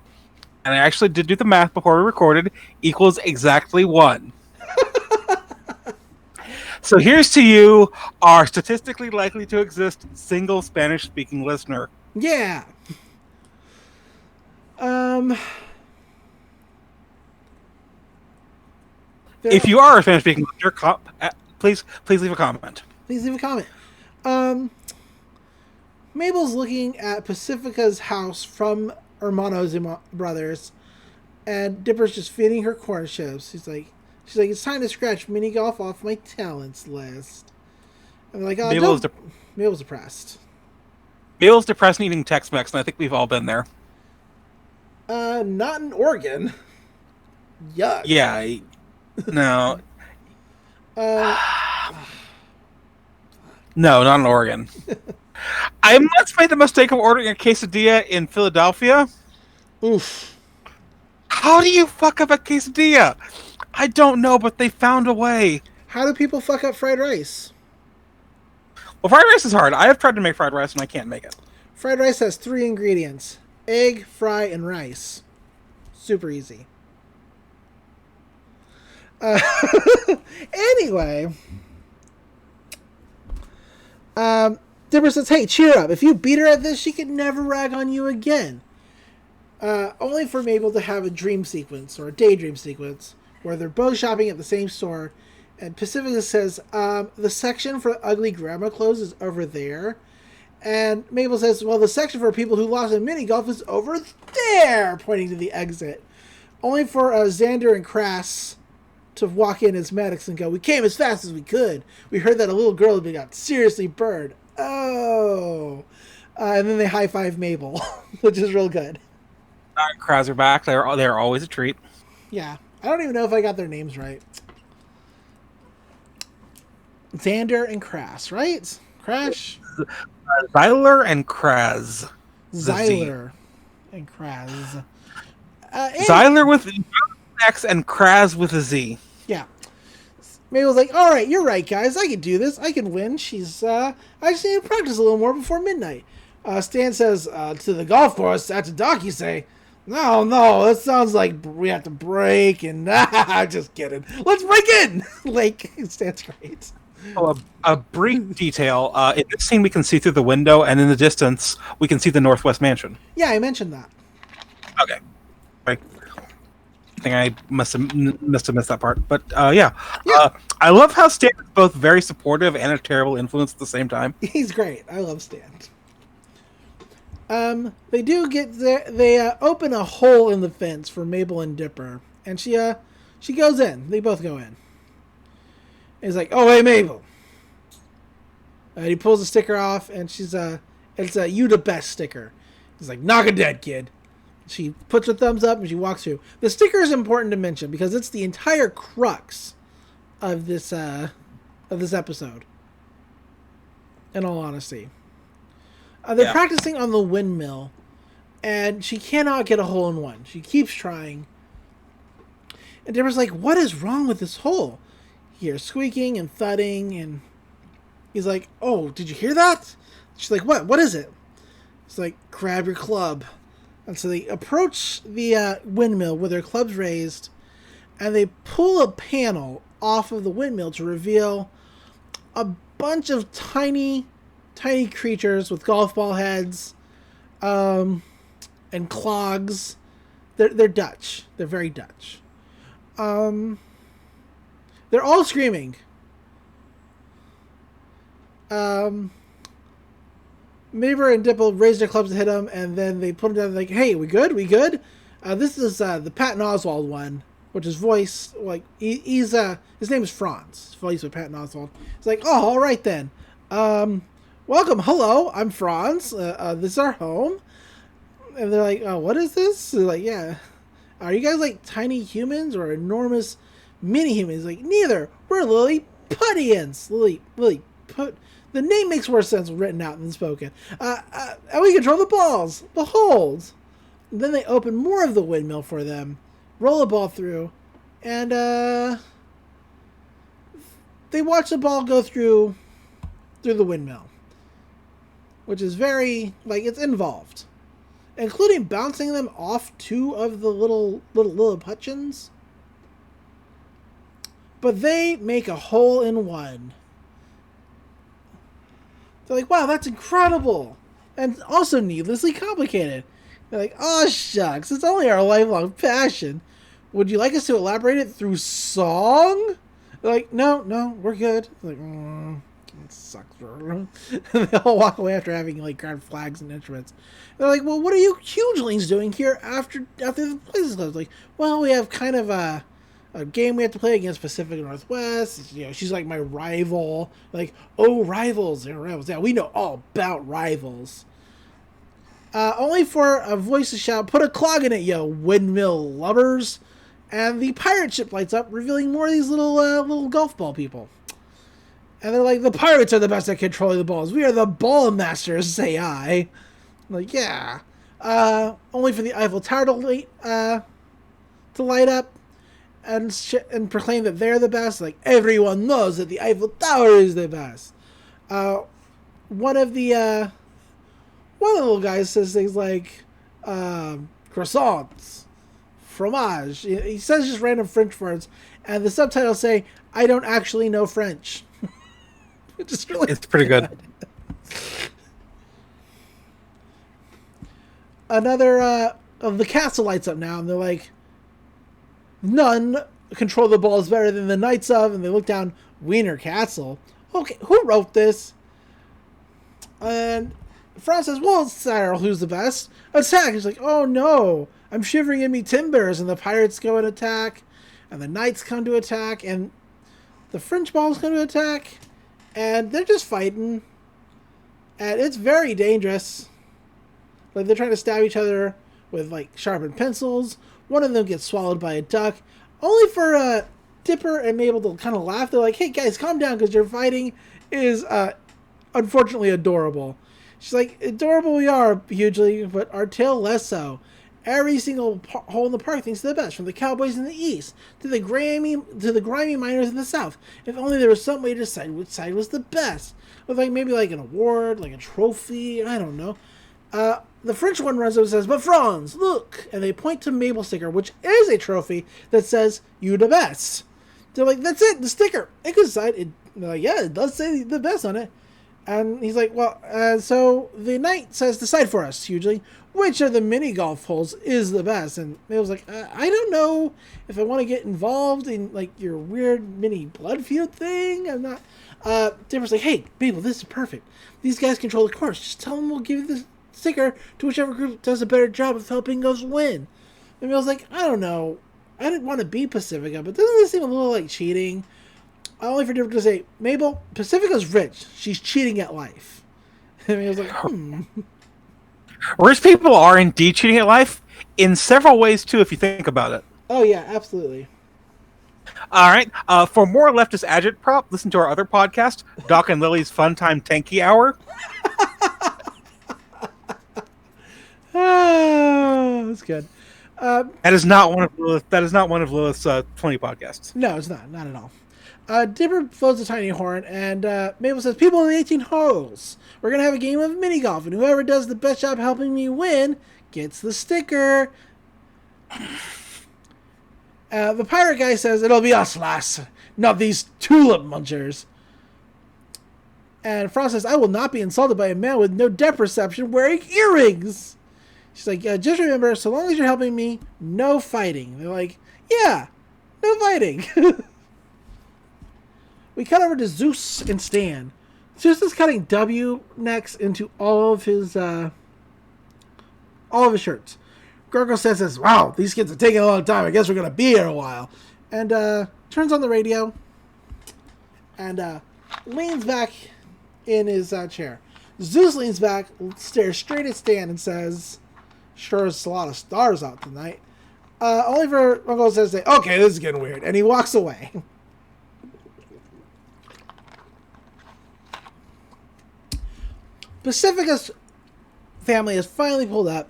and I actually did do the math before we recorded, equals exactly 1. So here's to you, our statistically likely to exist single Spanish-speaking listener. Yeah. If you are a Spanish-speaking listener, please leave a comment. Please leave a comment. Mabel's looking at Pacifica's house from Hermanos Brothers, and Dipper's just feeding her corn chips. She's like, it's time to scratch mini golf off my talents list. And they're like, oh, Mabel's depressed. Mabel's depressed and eating Tex-Mex, and I think we've all been there. Not in Oregon. Yuck. Yeah. No. No, not in Oregon. I once made the mistake of ordering a quesadilla in Philadelphia. Oof. How do you fuck up a quesadilla? I don't know, but they found a way. How do people fuck up fried rice? Well, fried rice is hard. I have tried to make fried rice, and I can't make it. Fried rice has 3 ingredients: egg, fry, and rice. Super easy. Anyway. Dipper says, hey, cheer up. If you beat her at this, she can never rag on you again. Only for Mabel to have a dream sequence, or a daydream sequence, where they're both shopping at the same store. And Pacifica says, the section for ugly grandma clothes is over there. And Mabel says, well, the section for people who lost in mini golf is over there, pointing to the exit. Only for Xander and Crass to walk in as medics and go, we came as fast as we could. We heard that a little girl had got seriously burned. Oh. And then they high-five Mabel, which is real good. Kraz are back. They're always a treat. Yeah. I don't even know if I got their names right. Xander and Crass, right? Crash? Zyler and Kraz. Zyler and Kraz. Zyler with an X and Kraz with a Z. Yeah. Mabel's like, all right, you're right, guys. I can do this. I can win. I just need to practice a little more before midnight. Stan says, to the golf course, at the dock, you say, no, that sounds like we have to break, and just kidding. Let's break in! Like, Stan's great. Oh, a brief detail. In this scene, we can see through the window, and in the distance, we can see the Northwest Mansion. Yeah, I mentioned that. Okay. Right. I think I must have missed that part. But, yeah. I love how Stan is both very supportive and a terrible influence at the same time. He's great. I love Stan. They do get there. They open a hole in the fence for Mabel and Dipper, and she goes in. They both go in. And he's like, "Oh, hey, Mabel." And he pulls the sticker off, and it's a "You the best" sticker. He's like, "Knock it dead, kid." She puts her thumbs up and she walks through. The sticker is important to mention because it's the entire crux of this episode. In all honesty. They're practicing on the windmill, and she cannot get a hole in one. She keeps trying. And Dipper's like, what is wrong with this hole? He hears squeaking and thudding, and he's like, oh, did you hear that? She's like, what? What is it? He's like, grab your club. And so they approach the windmill with their clubs raised, and they pull a panel off of the windmill to reveal a bunch of tiny creatures with golf ball heads, and clogs. They're Dutch. They're very Dutch. They're all screaming. Maber and Dipple raise their clubs to hit them, and then they put them down like, hey, we good? We good? This is the Patton Oswalt one, which is voiced, like, he's his name is Franz, voiced by Patton Oswalt. He's like, oh, all right then. Welcome, hello, I'm Franz. This is our home. And they're like, oh, what is this? They're like, yeah. Are you guys like tiny humans or enormous mini humans? Like, neither. We're Lilliputians. The name makes more sense written out than spoken. And we control the balls. Behold. And then they open more of the windmill for them, roll a ball through, and they watch the ball go through the windmill, which is very, like, it's involved, including bouncing them off two of the little Lilliputians. But they make a hole in one. They're like, wow, that's incredible. And also needlessly complicated. They're like, oh, shucks, it's only our lifelong passion. Would you like us to elaborate it through song? They're like, no, we're good. They're like, it sucks. And they all walk away after having, like, grabbed flags and instruments. They're like, well, what are you hugelings doing here after the place is closed? Like, well, we have kind of a game we have to play against Pacifica Northwest. You know, she's like my rival. Like, oh, rivals. They're rivals. Yeah, we know all about rivals. Only for a voice to shout, put a clog in it, yo, windmill lubbers. And the pirate ship lights up, revealing more of these little golf ball people. And they're like, the pirates are the best at controlling the balls. We are the ball masters, say I. I'm like, yeah. Only for the Eiffel Tower to light up. And proclaim that they're the best. Like, everyone knows that the Eiffel Tower is the best. One of the little guys says things like croissants, fromage. He says just random French words, and the subtitles say, "I don't actually know French." Which is really it's pretty good. Another of the castle lights up now, and they're like, none control the balls better than the Knights of, and they look down, Wiener Castle. Okay, who wrote this? And Franz says, well, Cyril, who's the best? Attack! He's like, oh no, I'm shivering in me timbers, and the pirates go and attack, and the Knights come to attack, and the French balls come to attack, and they're just fighting, and it's very dangerous. Like, they're trying to stab each other with, like, sharpened pencils. One of them gets swallowed by a duck, only for Dipper and Mable to kind of laugh. They're like, hey, guys, calm down, because your fighting is, unfortunately, adorable. She's like, adorable we are, hugely, but our tail less so. Every single hole in the park thinks they're the best, from the cowboys in the east to the grimy miners in the south. If only there was some way to decide which side was the best. With, like, maybe, like, an award, like a trophy, I don't know. The French one runs up and says, but Franz, look! And they point to Mabel's sticker, which is a trophy that says, you the best. They're like, that's it, the sticker. It could decide. They're like, yeah, it does say the best on it. And he's like, well, so the knight says, decide for us, hugely, which of the mini golf holes is the best. And Mabel's like, I don't know if I want to get involved in, like, your weird mini blood feud thing. I'm not. Dipper's like, hey, Mabel, this is perfect. These guys control the course. Just tell them we'll give you the sticker to whichever group does a better job of helping us win. And Mabel's like, I don't know. I didn't want to be Pacifica, but doesn't this seem a little like cheating? Only for Dipper to say, Mabel, Pacifica's rich. She's cheating at life. And Mabel's like, Rich people are indeed cheating at life in several ways, too, if you think about it. Oh, yeah, absolutely. All right. For more leftist agitprop, listen to our other podcast, Doc and Lily's Fun Time Tanky Hour. That's good. That is not one of Lilith's 20 podcasts. No, it's not at all. Dipper blows a tiny horn, and Mabel says, people in the 18 holes, we're going to have a game of mini golf, and whoever does the best job helping me win gets the sticker. The pirate guy says, it'll be us, lass, not these tulip munchers. And Frost says, I will not be insulted by a man with no depth perception wearing earrings. She's like, just remember, so long as you're helping me, no fighting. They're like, yeah, no fighting. We cut over to Zeus and Stan. Zeus is cutting W necks into all of his shirts. Gargo says this, wow, these kids are taking a long time. I guess we're going to be here a while. And turns on the radio and leans back in his chair. Zeus leans back, stares straight at Stan and says, sure is a lot of stars out tonight. Only for Uncle says, okay, this is getting weird. And he walks away. Pacifica's family has finally pulled up.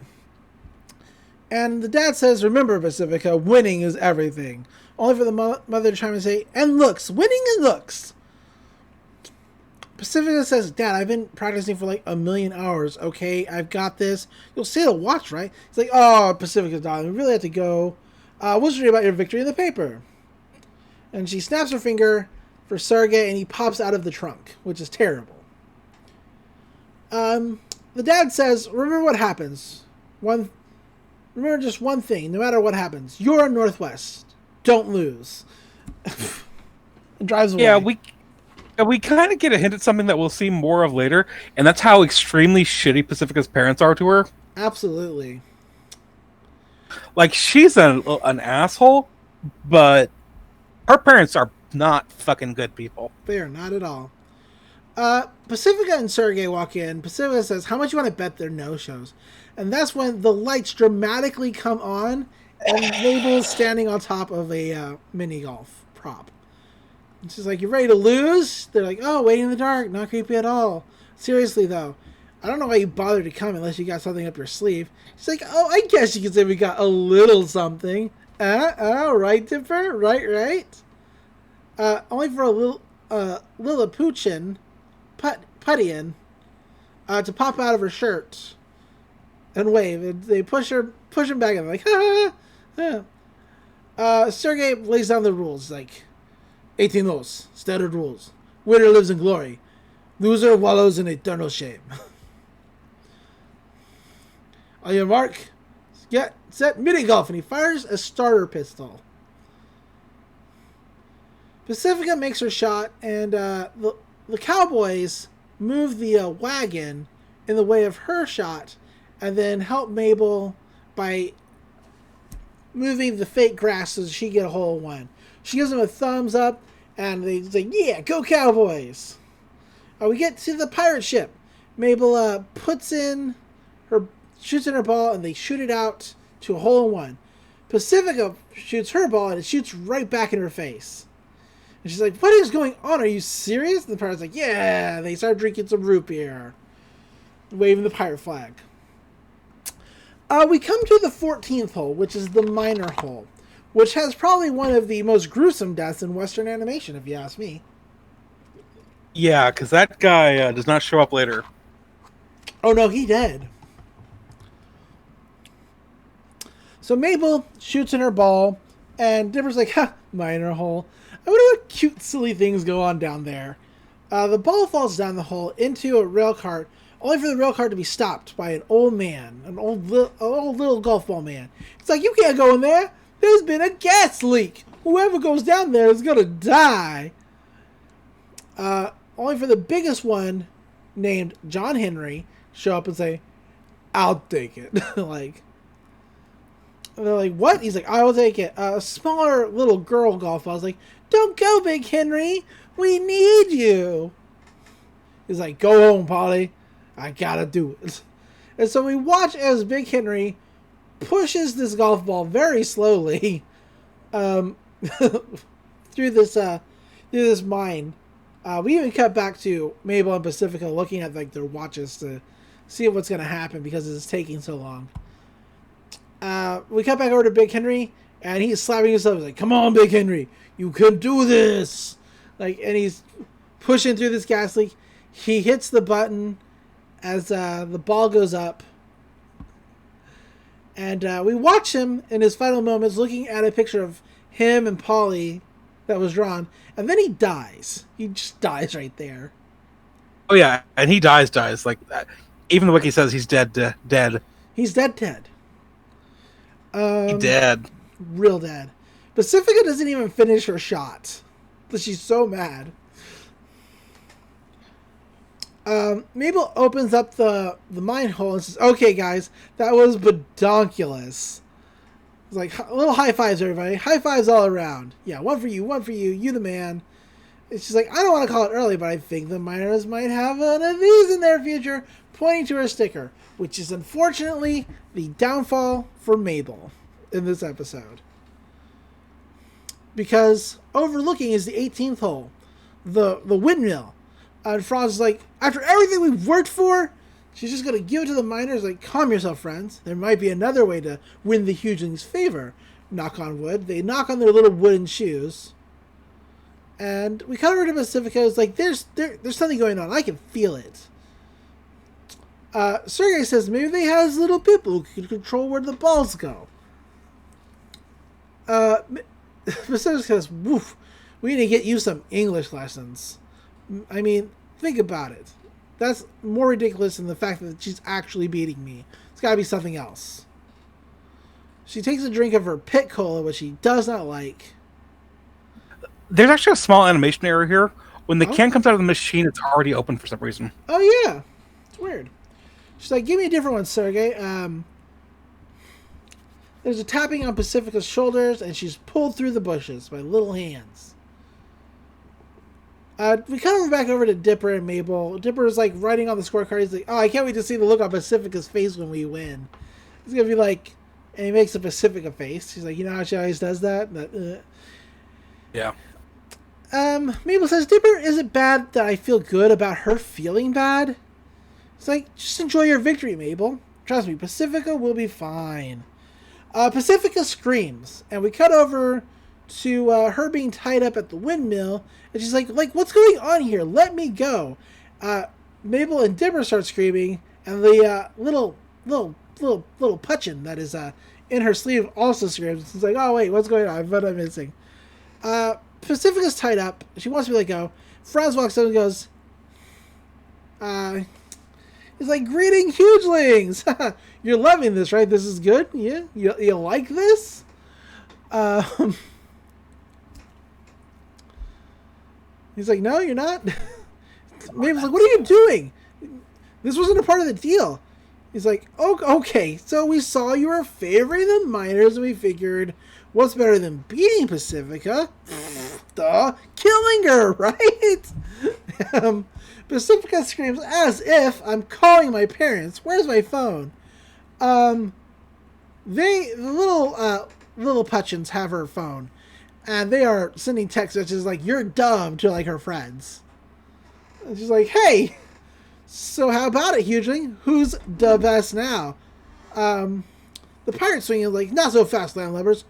And the dad says, remember, Pacifica, winning is everything. Only for the mother to chime in and say, and looks, winning and looks. Pacifica says, Dad, I've been practicing for like 1,000,000 hours. Okay, I've got this. You'll see the watch, right? He's like, oh, Pacifica's darling, we really have to go. We'll read about your victory in the paper. And she snaps her finger for Sergei, and he pops out of the trunk, which is terrible. The dad says, remember what happens. Remember just one thing, no matter what happens. You're in Northwest. Don't lose. And drives away. Yeah, we kind of get a hint at something that we'll see more of later, and that's how extremely shitty Pacifica's parents are to her. Absolutely. Like, she's an asshole, but her parents are not fucking good people. They are not at all. Pacifica and Sergei walk in. Pacifica says, how much you want to bet they're no-shows? And that's when the lights dramatically come on, and Mabel's standing on top of a mini golf prop. And she's like, you ready to lose? They're like, oh, waiting in the dark. Not creepy at all. Seriously, though, I don't know why you bothered to come unless you got something up your sleeve. She's like, oh, I guess you could say we got a little something. Right, Dipper? Right. Only for a little Lilliputian Puttian to pop out of her shirt and wave. And they push him back, and they're like, ha ha ha. Sergei lays down the rules, like, 18 laws, standard rules. Winner lives in glory. Loser wallows in eternal shame. On your mark, get set, mini golf, and he fires a starter pistol. Pacifica makes her shot, and the Cowboys move the wagon in the way of her shot, and then help Mabel by moving the fake grass so she get a hole in one. She gives them a thumbs up, and they say, yeah, go Cowboys. We get to the pirate ship. Mabel shoots in her ball, and they shoot it out to a hole in one. Pacifica shoots her ball, and it shoots right back in her face. And she's like, what is going on? Are you serious? And the pirate's like, yeah. They start drinking some root beer, waving the pirate flag. We come to the 14th hole, which is the minor hole, which has probably one of the most gruesome deaths in Western animation, if you ask me. Yeah, because that guy does not show up later. Oh, no, he dead. So Mabel shoots in her ball, and Dipper's like, ha, minor hole. I wonder what cute, silly things go on down there. The ball falls down the hole into a rail cart, only for the rail cart to be stopped by an old man, an old little golf ball man. It's like, you can't go in there. There's been a gas leak. Whoever goes down there is going to die. Only for the biggest one, named John Henry, show up and say, I'll take it. And they're like, what? He's like, I will take it. A smaller little girl golf ball. I was like, don't go, Big Henry. We need you. He's like, go home, Polly. I gotta do it. And so we watch as Big Henry pushes this golf ball very slowly through this mine. We even cut back to Mabel and Pacifica looking at like their watches to see what's going to happen because it's taking so long. We cut back over to Big Henry, and he's slapping himself. He's like, come on, Big Henry. You can do this. And he's pushing through this gas leak. He hits the button as the ball goes up. And we watch him in his final moments looking at a picture of him and Polly that was drawn. And then he dies. He just dies right there. Oh, yeah. And he dies. Like, even the wiki says he's dead. He's dead. He's dead. Real dead. Pacifica doesn't even finish her shot. But she's so mad. Mabel opens up the mine hole and says, okay, guys, that was badonkulous. It's like, a little high fives, everybody. High fives all around. Yeah, one for you, you the man. And she's like, I don't want to call it early, but I think the miners might have one of these in their future, pointing to her sticker, which is unfortunately the downfall for Mabel in this episode. Because overlooking is the 18th hole, the windmill. And Franz is like, after everything we've worked for, She's just gonna give it to the miners, like, calm yourself, friends. There might be another way to win the hugeling's favor. Knock on wood. They knock on their little wooden shoes. And we come over to Pacifica. It's like, there's something going on. I can feel it. Sergey says maybe they have little people who can control where the balls go. Pacifica says, woof, we need to get you some English lessons. I mean, think about it. That's more ridiculous than the fact that she's actually beating me. It's got to be something else. She takes a drink of her pit cola, which she does not like. There's actually a small animation error here. When the can comes out of the machine, it's already open for some reason. Oh, yeah. It's weird. She's like, give me a different one, Sergey. There's a tapping on Pacifica's shoulders, and she's pulled through the bushes by little hands. We come back over to Dipper and Mable. Dipper is like writing on the scorecard. He's like, oh, I can't wait to see the look on Pacifica's face when we win. He's going to be like, and he makes a Pacifica face. He's like, you know how she always does that? Yeah. Mable says, Dipper, is it bad that I feel good about her feeling bad? It's like, just enjoy your victory, Mable. Trust me, Pacifica will be fine. Pacifica screams, and we cut over to her being tied up at the windmill, and she's like, what's going on here? Let me go. Mable and Dipper start screaming, and the little Putchin that is in her sleeve also screams. It's like, oh wait, what's going on? What am I missing? Pacifica's tied up. She wants to be let go. Franz walks up and goes, he's like, greeting hugelings! You're loving this, right? This is good? Yeah? You like this? He's like, no, you're not? Mabel's like, what are you doing? This wasn't a part of the deal. He's like, oh, okay, so we saw you were favoring the miners, and we figured, what's better than beating Pacifica? Duh, killing her, right? Pacifica screams, as if I'm calling my parents. Where's my phone? The little Putchins have her phone, and they are sending text messages like, you're dumb, to like her friends. And she's like, hey, so how about it, Hugeling? Who's the best now? The pirate swing is like, not so fast, landlubbers.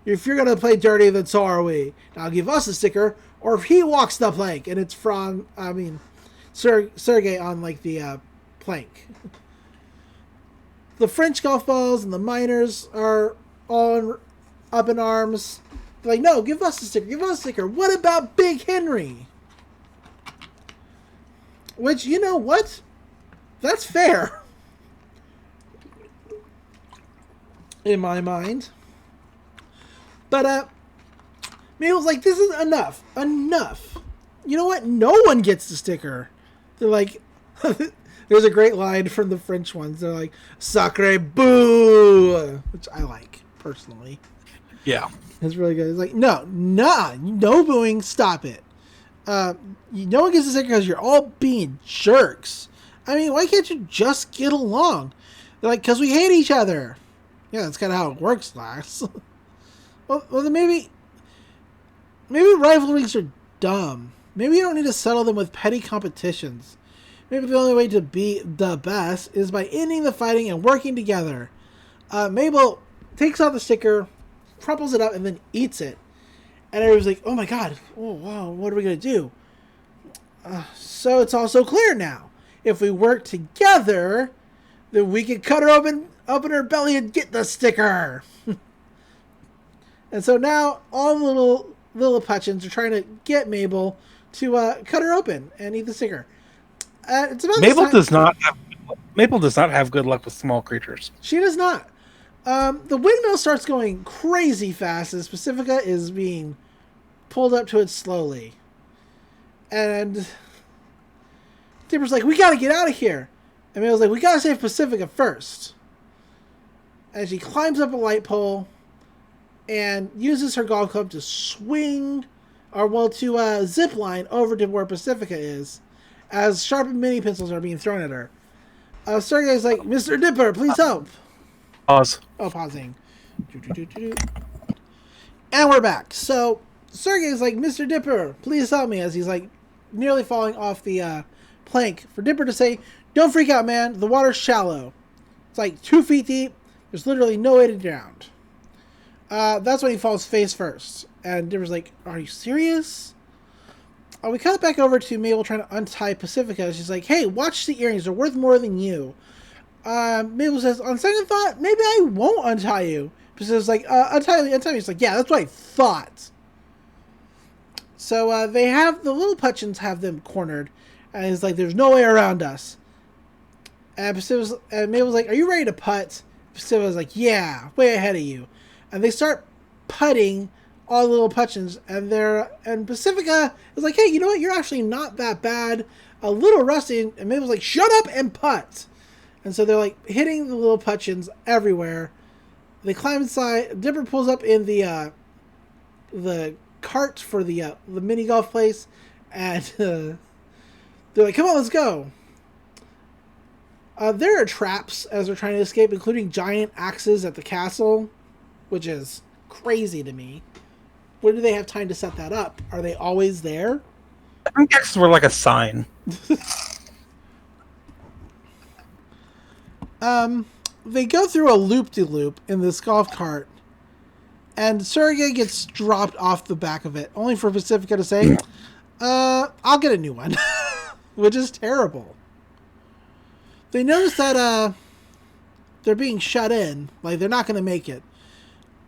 If you're gonna play dirty, then so are we. Now give us a sticker, or if he walks the plank. And it's from, Sergey on like the plank. The French golf balls and the miners are all up in arms. They're like, no, give us a sticker. Give us a sticker. What about Big Henry? Which, you know what? That's fair. In my mind. But, Mabel's like, this is enough. Enough. You know what? No one gets the sticker. They're like, there's a great line from the French ones. They're like, sacre boo! Which I like, personally. Yeah. It's really good. It's like, no booing, stop it. No one gets the sticker because you're all being jerks. I mean, why can't you just get along? They're like, because we hate each other. Yeah, that's kind of how it works, lass. well, then maybe rivalries are dumb. Maybe you don't need to settle them with petty competitions. Maybe the only way to be the best is by ending the fighting and working together. Mable takes out the sticker, crumples it up, and then eats it. And everyone's like, oh my god, oh wow, what are we going to do? So it's also clear now. If we work together, then we can cut her open her belly and get the sticker. And so now all the little Putchins are trying to get Mable to cut her open and eat the sticker. It's about Mable does not have good luck with small creatures. She does not. The windmill starts going crazy fast as Pacifica is being pulled up to it slowly. And Dipper's like, we gotta get out of here. And Mabel's like, we gotta save Pacifica first. And she climbs up a light pole and uses her golf club to zip line over to where Pacifica is, as sharpened mini pencils are being thrown at her. Sergey's like, Mr. Dipper, please help. Pause. Oh, pausing. And we're back. So Sergey's like, Mr. Dipper, please help me, as he's like nearly falling off the plank for Dipper to say, Don't freak out, man. The water's shallow. It's like 2 feet deep. There's literally no way to drown. That's when he falls face first. And Dipper's like, are you serious? We cut it back over to Mable trying to untie Pacifica. She's like, hey, watch the earrings. They're worth more than you. Mable says, on second thought, maybe I won't untie you. Pacifica's like, untie me. He's like, yeah, that's what I thought. So they have, the little Putchins have them cornered. And he's like, there's no way around us. And Mabel's like, are you ready to putt? Pacifica's like, yeah, way ahead of you. And they start putting all the little Putchins, and Pacifica is like, hey, you know what? You're actually not that bad. A little rusty. And Mabel's like, shut up and putt. And so they're like hitting the little Putchins everywhere. They climb inside. Dipper pulls up in the cart for the mini golf place, and they're like, come on, let's go. There are traps as they're trying to escape, including giant axes at the castle, which is crazy to me. When do they have time to set that up? Are they always there? I think axes were like a sign. They go through a loop-de-loop in this golf cart, and Sergey gets dropped off the back of it, only for Pacifica to say, I'll get a new one, which is terrible. They notice that they're being shut in, like they're not going to make it.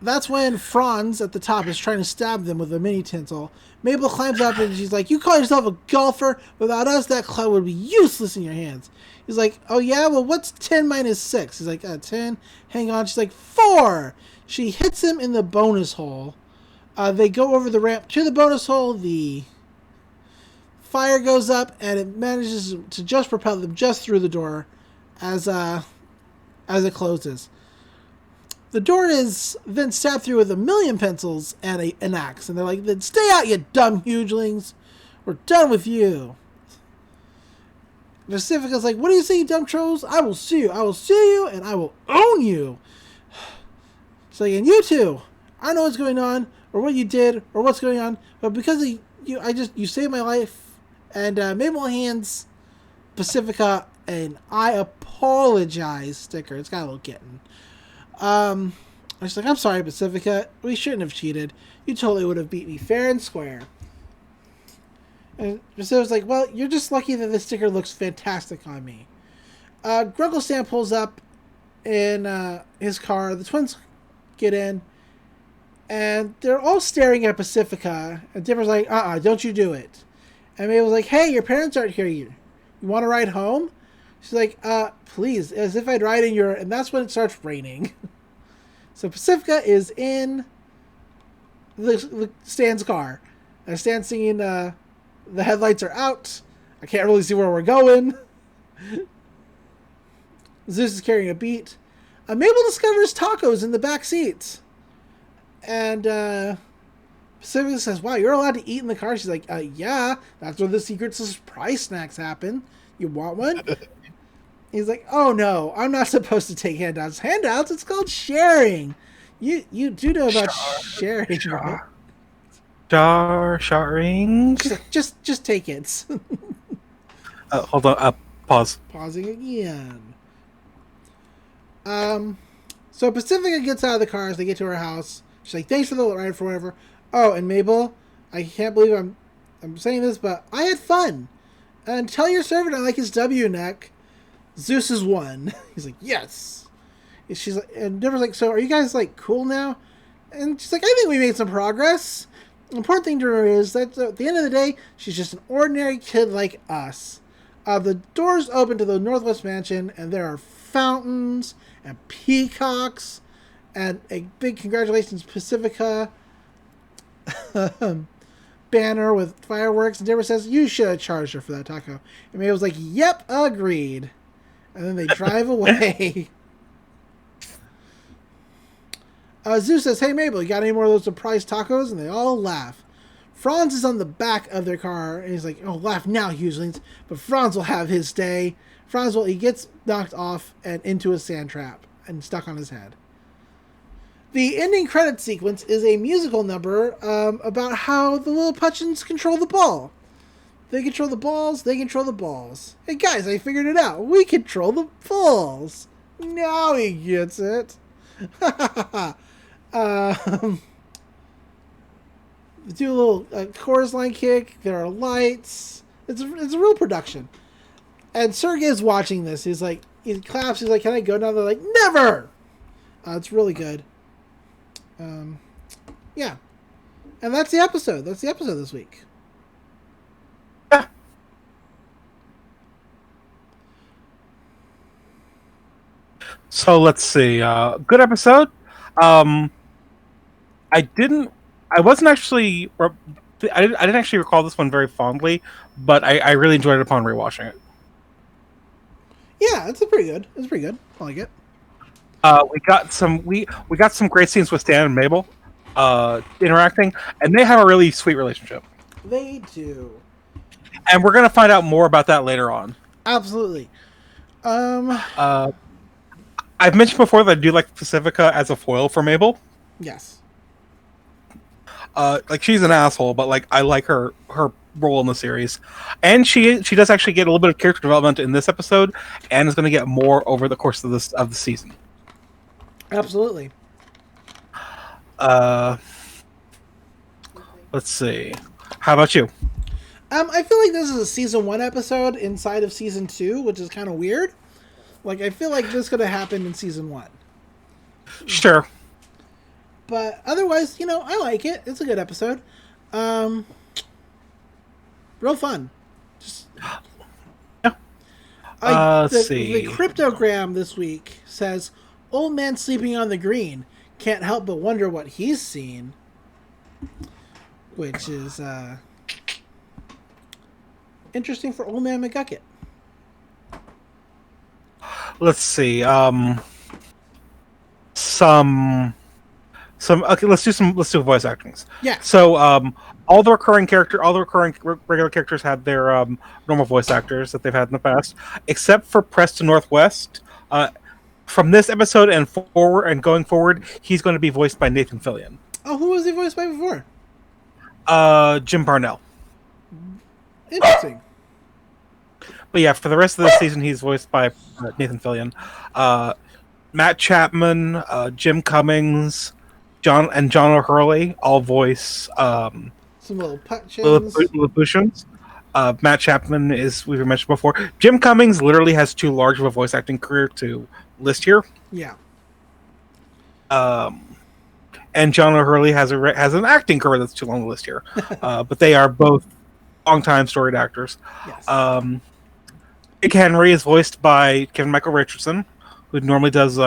That's when Franz at the top is trying to stab them with a mini tinsel. Mable climbs up and she's like, you call yourself a golfer? Without us, that club would be useless in your hands. He's like, oh yeah? Well, what's 10 minus 6? He's like, 10. Hang on. She's like, 4. She hits him in the bonus hole. They go over the ramp to the bonus hole. The fire goes up and it manages to just propel them just through the door as it closes. The door is then stabbed through with 1,000,000 pencils and an axe. And they're like, then stay out, you dumb hugelings. We're done with you. Pacifica's like, what do you say, you dumb trolls? I will sue you. I will sue you, and I will own you. She's like, and you too. I don't know what's going on, or what you did, or what's going on. But because of you saved my life. And Mabel hands Pacifica an I apologize sticker. It's got a little kitten. I was like, I'm sorry, Pacifica. We shouldn't have cheated. You totally would have beat me fair and square. And Pacifica's like, well, you're just lucky that this sticker looks fantastic on me. Grunkle Stan pulls up in his car. The twins get in. And they're all staring at Pacifica. And Dipper's like, don't you do it. And Mabel's like, hey, your parents aren't here. You want to ride home? She's like, please, as if I'd ride in your... And that's when it starts raining. So Pacifica is in the Stan's car. And Stan's singing, the headlights are out. I can't really see where we're going. Zeus is carrying a beat. Mabel discovers tacos in the back seats. And Pacifica says, wow, you're allowed to eat in the car? She's like, yeah, that's where the secret surprise snacks happen. You want one? He's like, oh no, I'm not supposed to take handouts. Handouts? It's called sharing. You do know about sharing, right? Sharing. She's like, just take it. Hold on. Pause. Pausing again. So Pacifica gets out of the car as they get to her house. She's like, thanks for the ride for whatever. Oh, and Mabel, I can't believe I'm saying this, but I had fun. And tell your servant I like his W neck. Zeus is one. He's like, yes. She's like, and Dipper's like, so are you guys like cool now? And she's like, I think we made some progress. The important thing to remember is that at the end of the day, she's just an ordinary kid like us. The doors open to the Northwest Mansion, and there are fountains and peacocks and a big congratulations Pacifica banner with fireworks. And Dipper says, you should have charged her for that taco. And Mabel's like, yep, agreed. And then they drive away. Zeus says, hey, Mabel, you got any more of those surprise tacos? And they all laugh. Franz is on the back of their car, and he's like, oh, laugh now, hugelings. But Franz will have his day. He gets knocked off and into a sand trap and stuck on his head. The ending credit sequence is a musical number about how the little Putchins control the ball. They control the balls. They control the balls. Hey guys, I figured it out. We control the balls. Now he gets it. Do a little chorus line kick. There are lights. It's a real production. And Sergey's watching this. He's like, he claps. He's like, "Can I go now?" They're like, "Never." It's really good. Yeah. And that's the episode. That's the episode this week. Yeah. So let's see. Good episode. I wasn't actually. I didn't actually recall this one very fondly, but I really enjoyed it upon rewatching it. Yeah, it's pretty good. It's pretty good. I like it. We got some great scenes with Stan and Mabel interacting, and they have a really sweet relationship. They do. And we're gonna find out more about that later on. Absolutely. I've mentioned before that I do like Pacifica as a foil for Mabel. Yes. Like she's an asshole, but like I like her role in the series, and she does actually get a little bit of character development in this episode, and is going to get more over the course of the season. Absolutely. Let's see. How about you? I feel like this is a season 1 episode inside of season 2, which is kind of weird. Like I feel like this could have happened in season 1. Sure. But otherwise, I like it. It's a good episode. Real fun. Just Yeah. Let's see. The cryptogram this week says, "Old man sleeping on the green. Can't help but wonder what he's seen." Which is interesting for Old Man McGucket. Let's see. Okay, let's do voice actings. Yeah. So all the recurring regular characters had their normal voice actors that they've had in the past, except for Preston Northwest. From this episode and going forward, he's going to be voiced by Nathan Fillion. Oh, who was he voiced by before? Jim Parnell. Interesting. But yeah, for the rest of the season, he's voiced by Nathan Fillion. Matt Chapman, Jim Cummings, John O'Hurley all voice Some little punch-ins. Lilliputians. Matt Chapman we've mentioned before. Jim Cummings literally has too large of a voice acting career to list here. Yeah. And John O'Hurley has an acting career that's too long to list here. But they are both long-time storied actors. Yes. Big Henry is voiced by Kevin Michael Richardson, who normally does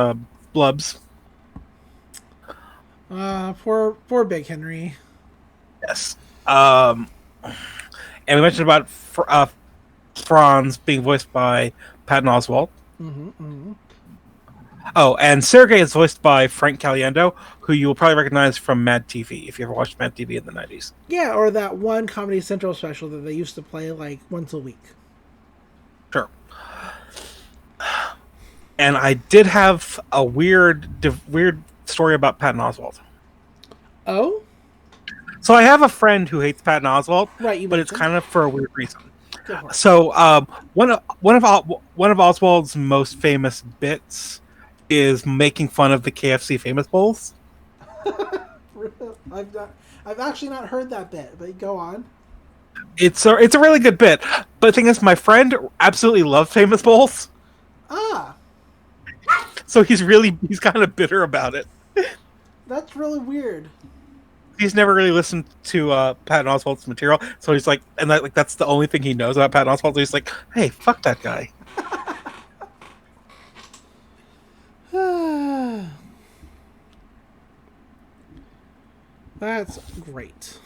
Blubs. Poor Big Henry. Yes. And we mentioned about Franz being voiced by Patton Oswalt. Mm-hmm, mm-hmm. Oh, and Sergey is voiced by Frank Caliendo, who you will probably recognize from Mad TV, if you ever watched Mad TV in the 90s. Yeah, or that one Comedy Central special that they used to play like once a week. Sure. And I did have a weird story about Patton Oswalt. Oh? So I have a friend who hates Patton Oswalt, Right, but it's kind of for a weird reason. Go for it. So one of Oswald's most famous bits is making fun of the KFC Famous Bowls. I've actually not heard that bit, but go on. It's a really good bit. But the thing is, my friend absolutely loves Famous Bowls. Ah, So he's kind of bitter about it. that's really weird. He's never really listened to Patton Oswalt's material, so he's like, and that's the only thing he knows about Patton Oswalt. So he's like, "Hey, fuck that guy." That's great.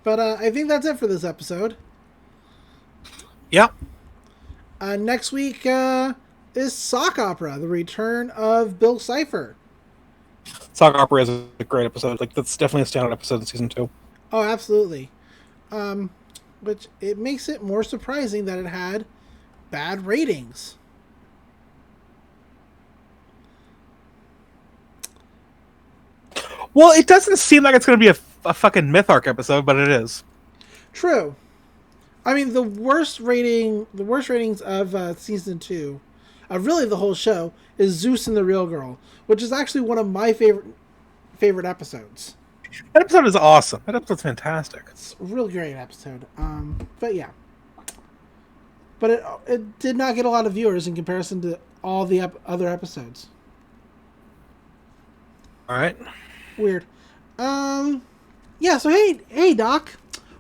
But I think that's it for this episode. Yep. Next week is Sock Opera, the return of Bill Cipher. Sock Opera is a great episode. Like, that's definitely a standout episode in season 2. Oh, absolutely. Which it makes it more surprising that it had bad ratings. Well, it doesn't seem like it's going to be a fucking myth arc episode, but it is. True. I mean, the worst ratings of season 2, of really the whole show, is Zeus and the Real Girl, which is actually one of my favorite episodes. That episode is awesome. That episode's fantastic. It's a real great episode. But yeah. But it did not get a lot of viewers in comparison to all the other episodes. All right. Weird. Yeah, so hey Doc,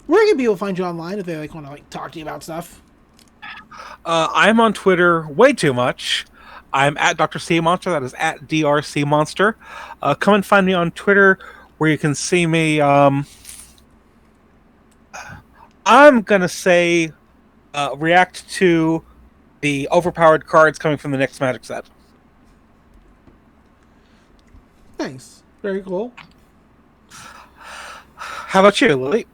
where can people find you online if they want to talk to you about stuff? I'm on Twitter way too much. I'm at Dr. C Monster. That is at DRC Monster. Come and find me on Twitter where you can see me. I'm gonna say react to the overpowered cards coming from the next Magic set. Nice. Very cool. How about you, Lily?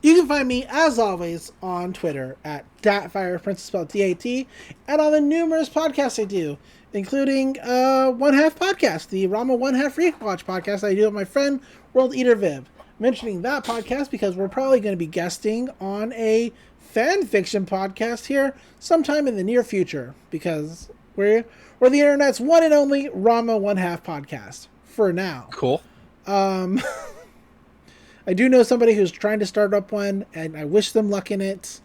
You can find me, as always, on Twitter at DatFirePrincess, spelled D-A-T, and on the numerous podcasts I do, including One Half Podcast, the Rama One Half Rewatch podcast I do with my friend, World Eater Viv. Mentioning that podcast because we're probably going to be guesting on a fan fiction podcast here sometime in the near future, because we're the internet's one and only Rama One Half podcast for now. Cool. I do know somebody who's trying to start up one, and I wish them luck in it,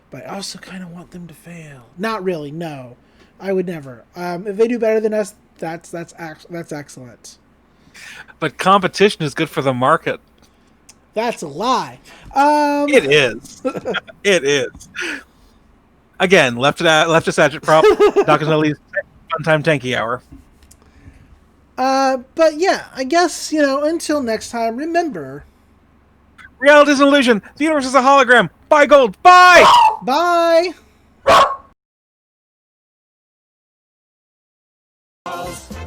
but I also kind of want them to fail. Not really, no. I would never. If they do better than us, that's excellent. But competition is good for the market. That's a lie. It is. It is. Again, leftist agent prop. Dr. Nelly's fun time tanky hour. But yeah, I guess, until next time, remember... Reality is an illusion. The universe is a hologram. Buy gold. Bye! Bye!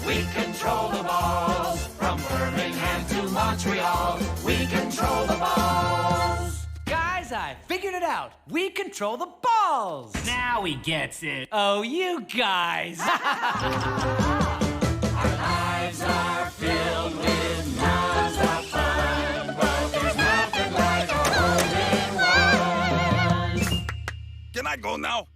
We control the balls. From Birmingham to Montreal, we control the balls. Guys, I figured it out. We control the balls. Now he gets it. Oh, you guys. Our lives are filled with non-stop fun, but there's nothing like a hole in one. Can I go now?